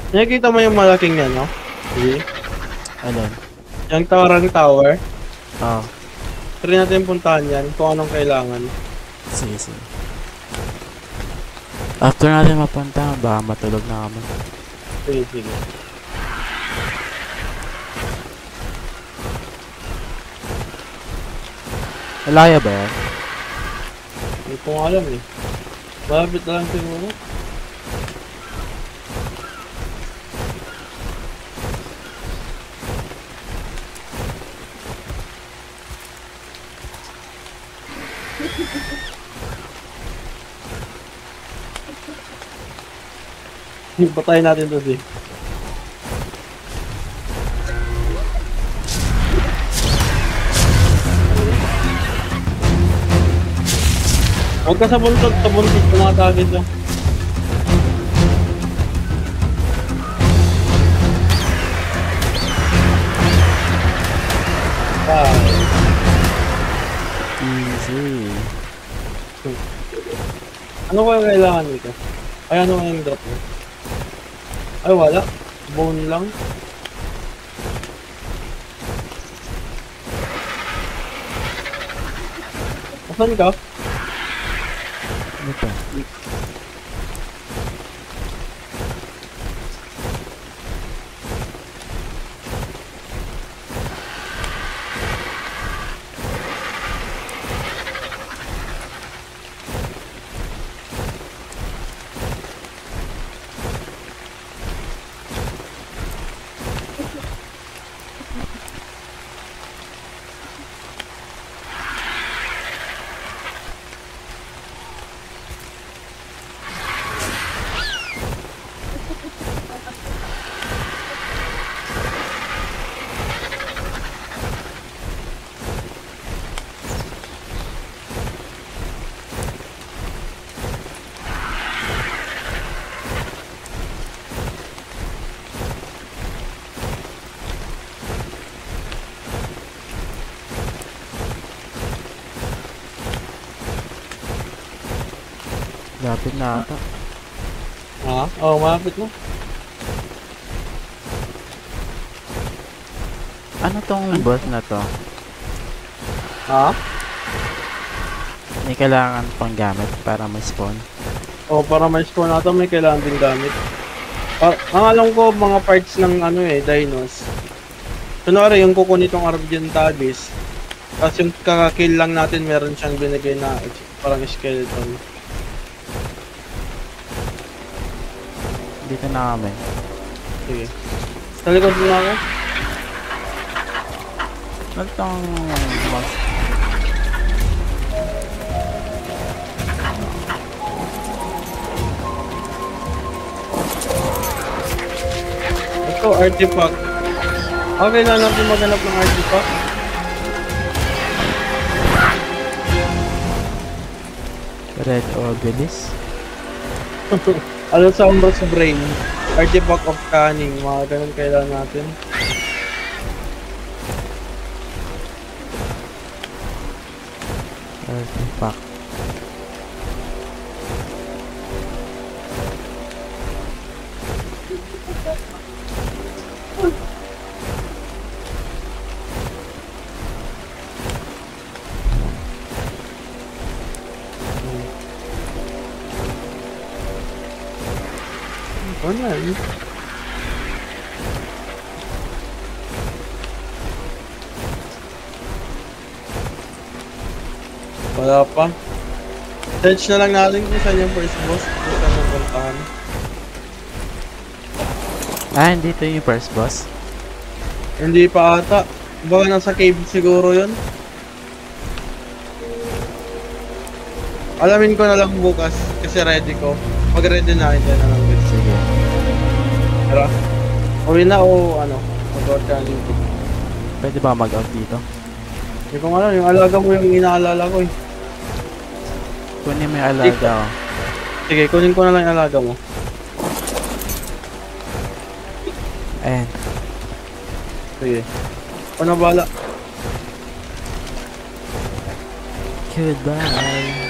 Nakikita mo yung malaking yan, no? Sige. Alin? Yung tower. Oh, Try natin puntahan yan kung anong kailangan. sige, sige. After natin mapunta, baka matulog na kami. Sige, sige. Malaya ba yan? Hindi ko nga alam eh. Malapit na lang siguro. Patayin natin to, eh. Huwag ka sa buntot, pumatagid lang. Easy. Ano kaya kailangan nito? Ay, ano yung drop mo? Ay, wala. Bone lang. Asan ka? Ano to? Lapit na ata. Ha? Oo, malapit na. Ano tong boss na to? Ha? May kailangan pang gamit para ma-spawn. O, para may spawn natin, may kailangan din gamit. Ang alam ko, mga parts ng ano eh, dinos. Kunwari, yung kukunin itong Argentavis. Tapos yung kakakill lang natin, meron siyang binigay na parang skeleton. Dito na kami. Sige. Sa likod mo na ako. Ano tong boss? Ito, artifact. Okay na natin maghanap ng artifact. Red Obelisk. Ano sa Umbras Brain? Artifact of Cunning. Mga ganun kailangan natin. Artifact. Ano yan? Wala pa. Search na lang natin kung saan yung first boss. Kung saan yung puntahan. Ah, dito yung first boss. Hindi pa ata. Baka nasa cave siguro yun. Alamin ko na lang bukas kasi ready ko. Pag ready na, hindi na lang din. Sige. Tara. Uwi na o ano? Mag-out ka dito. Pwede ba mag-out dito? Hindi ko alam, yung alaga mo yung inaalala ko eh. Kunin mo yung alaga oh. Sige, kunin ko na lang yung alaga mo. Ayan. Sige. Ako na bala. Goodbye.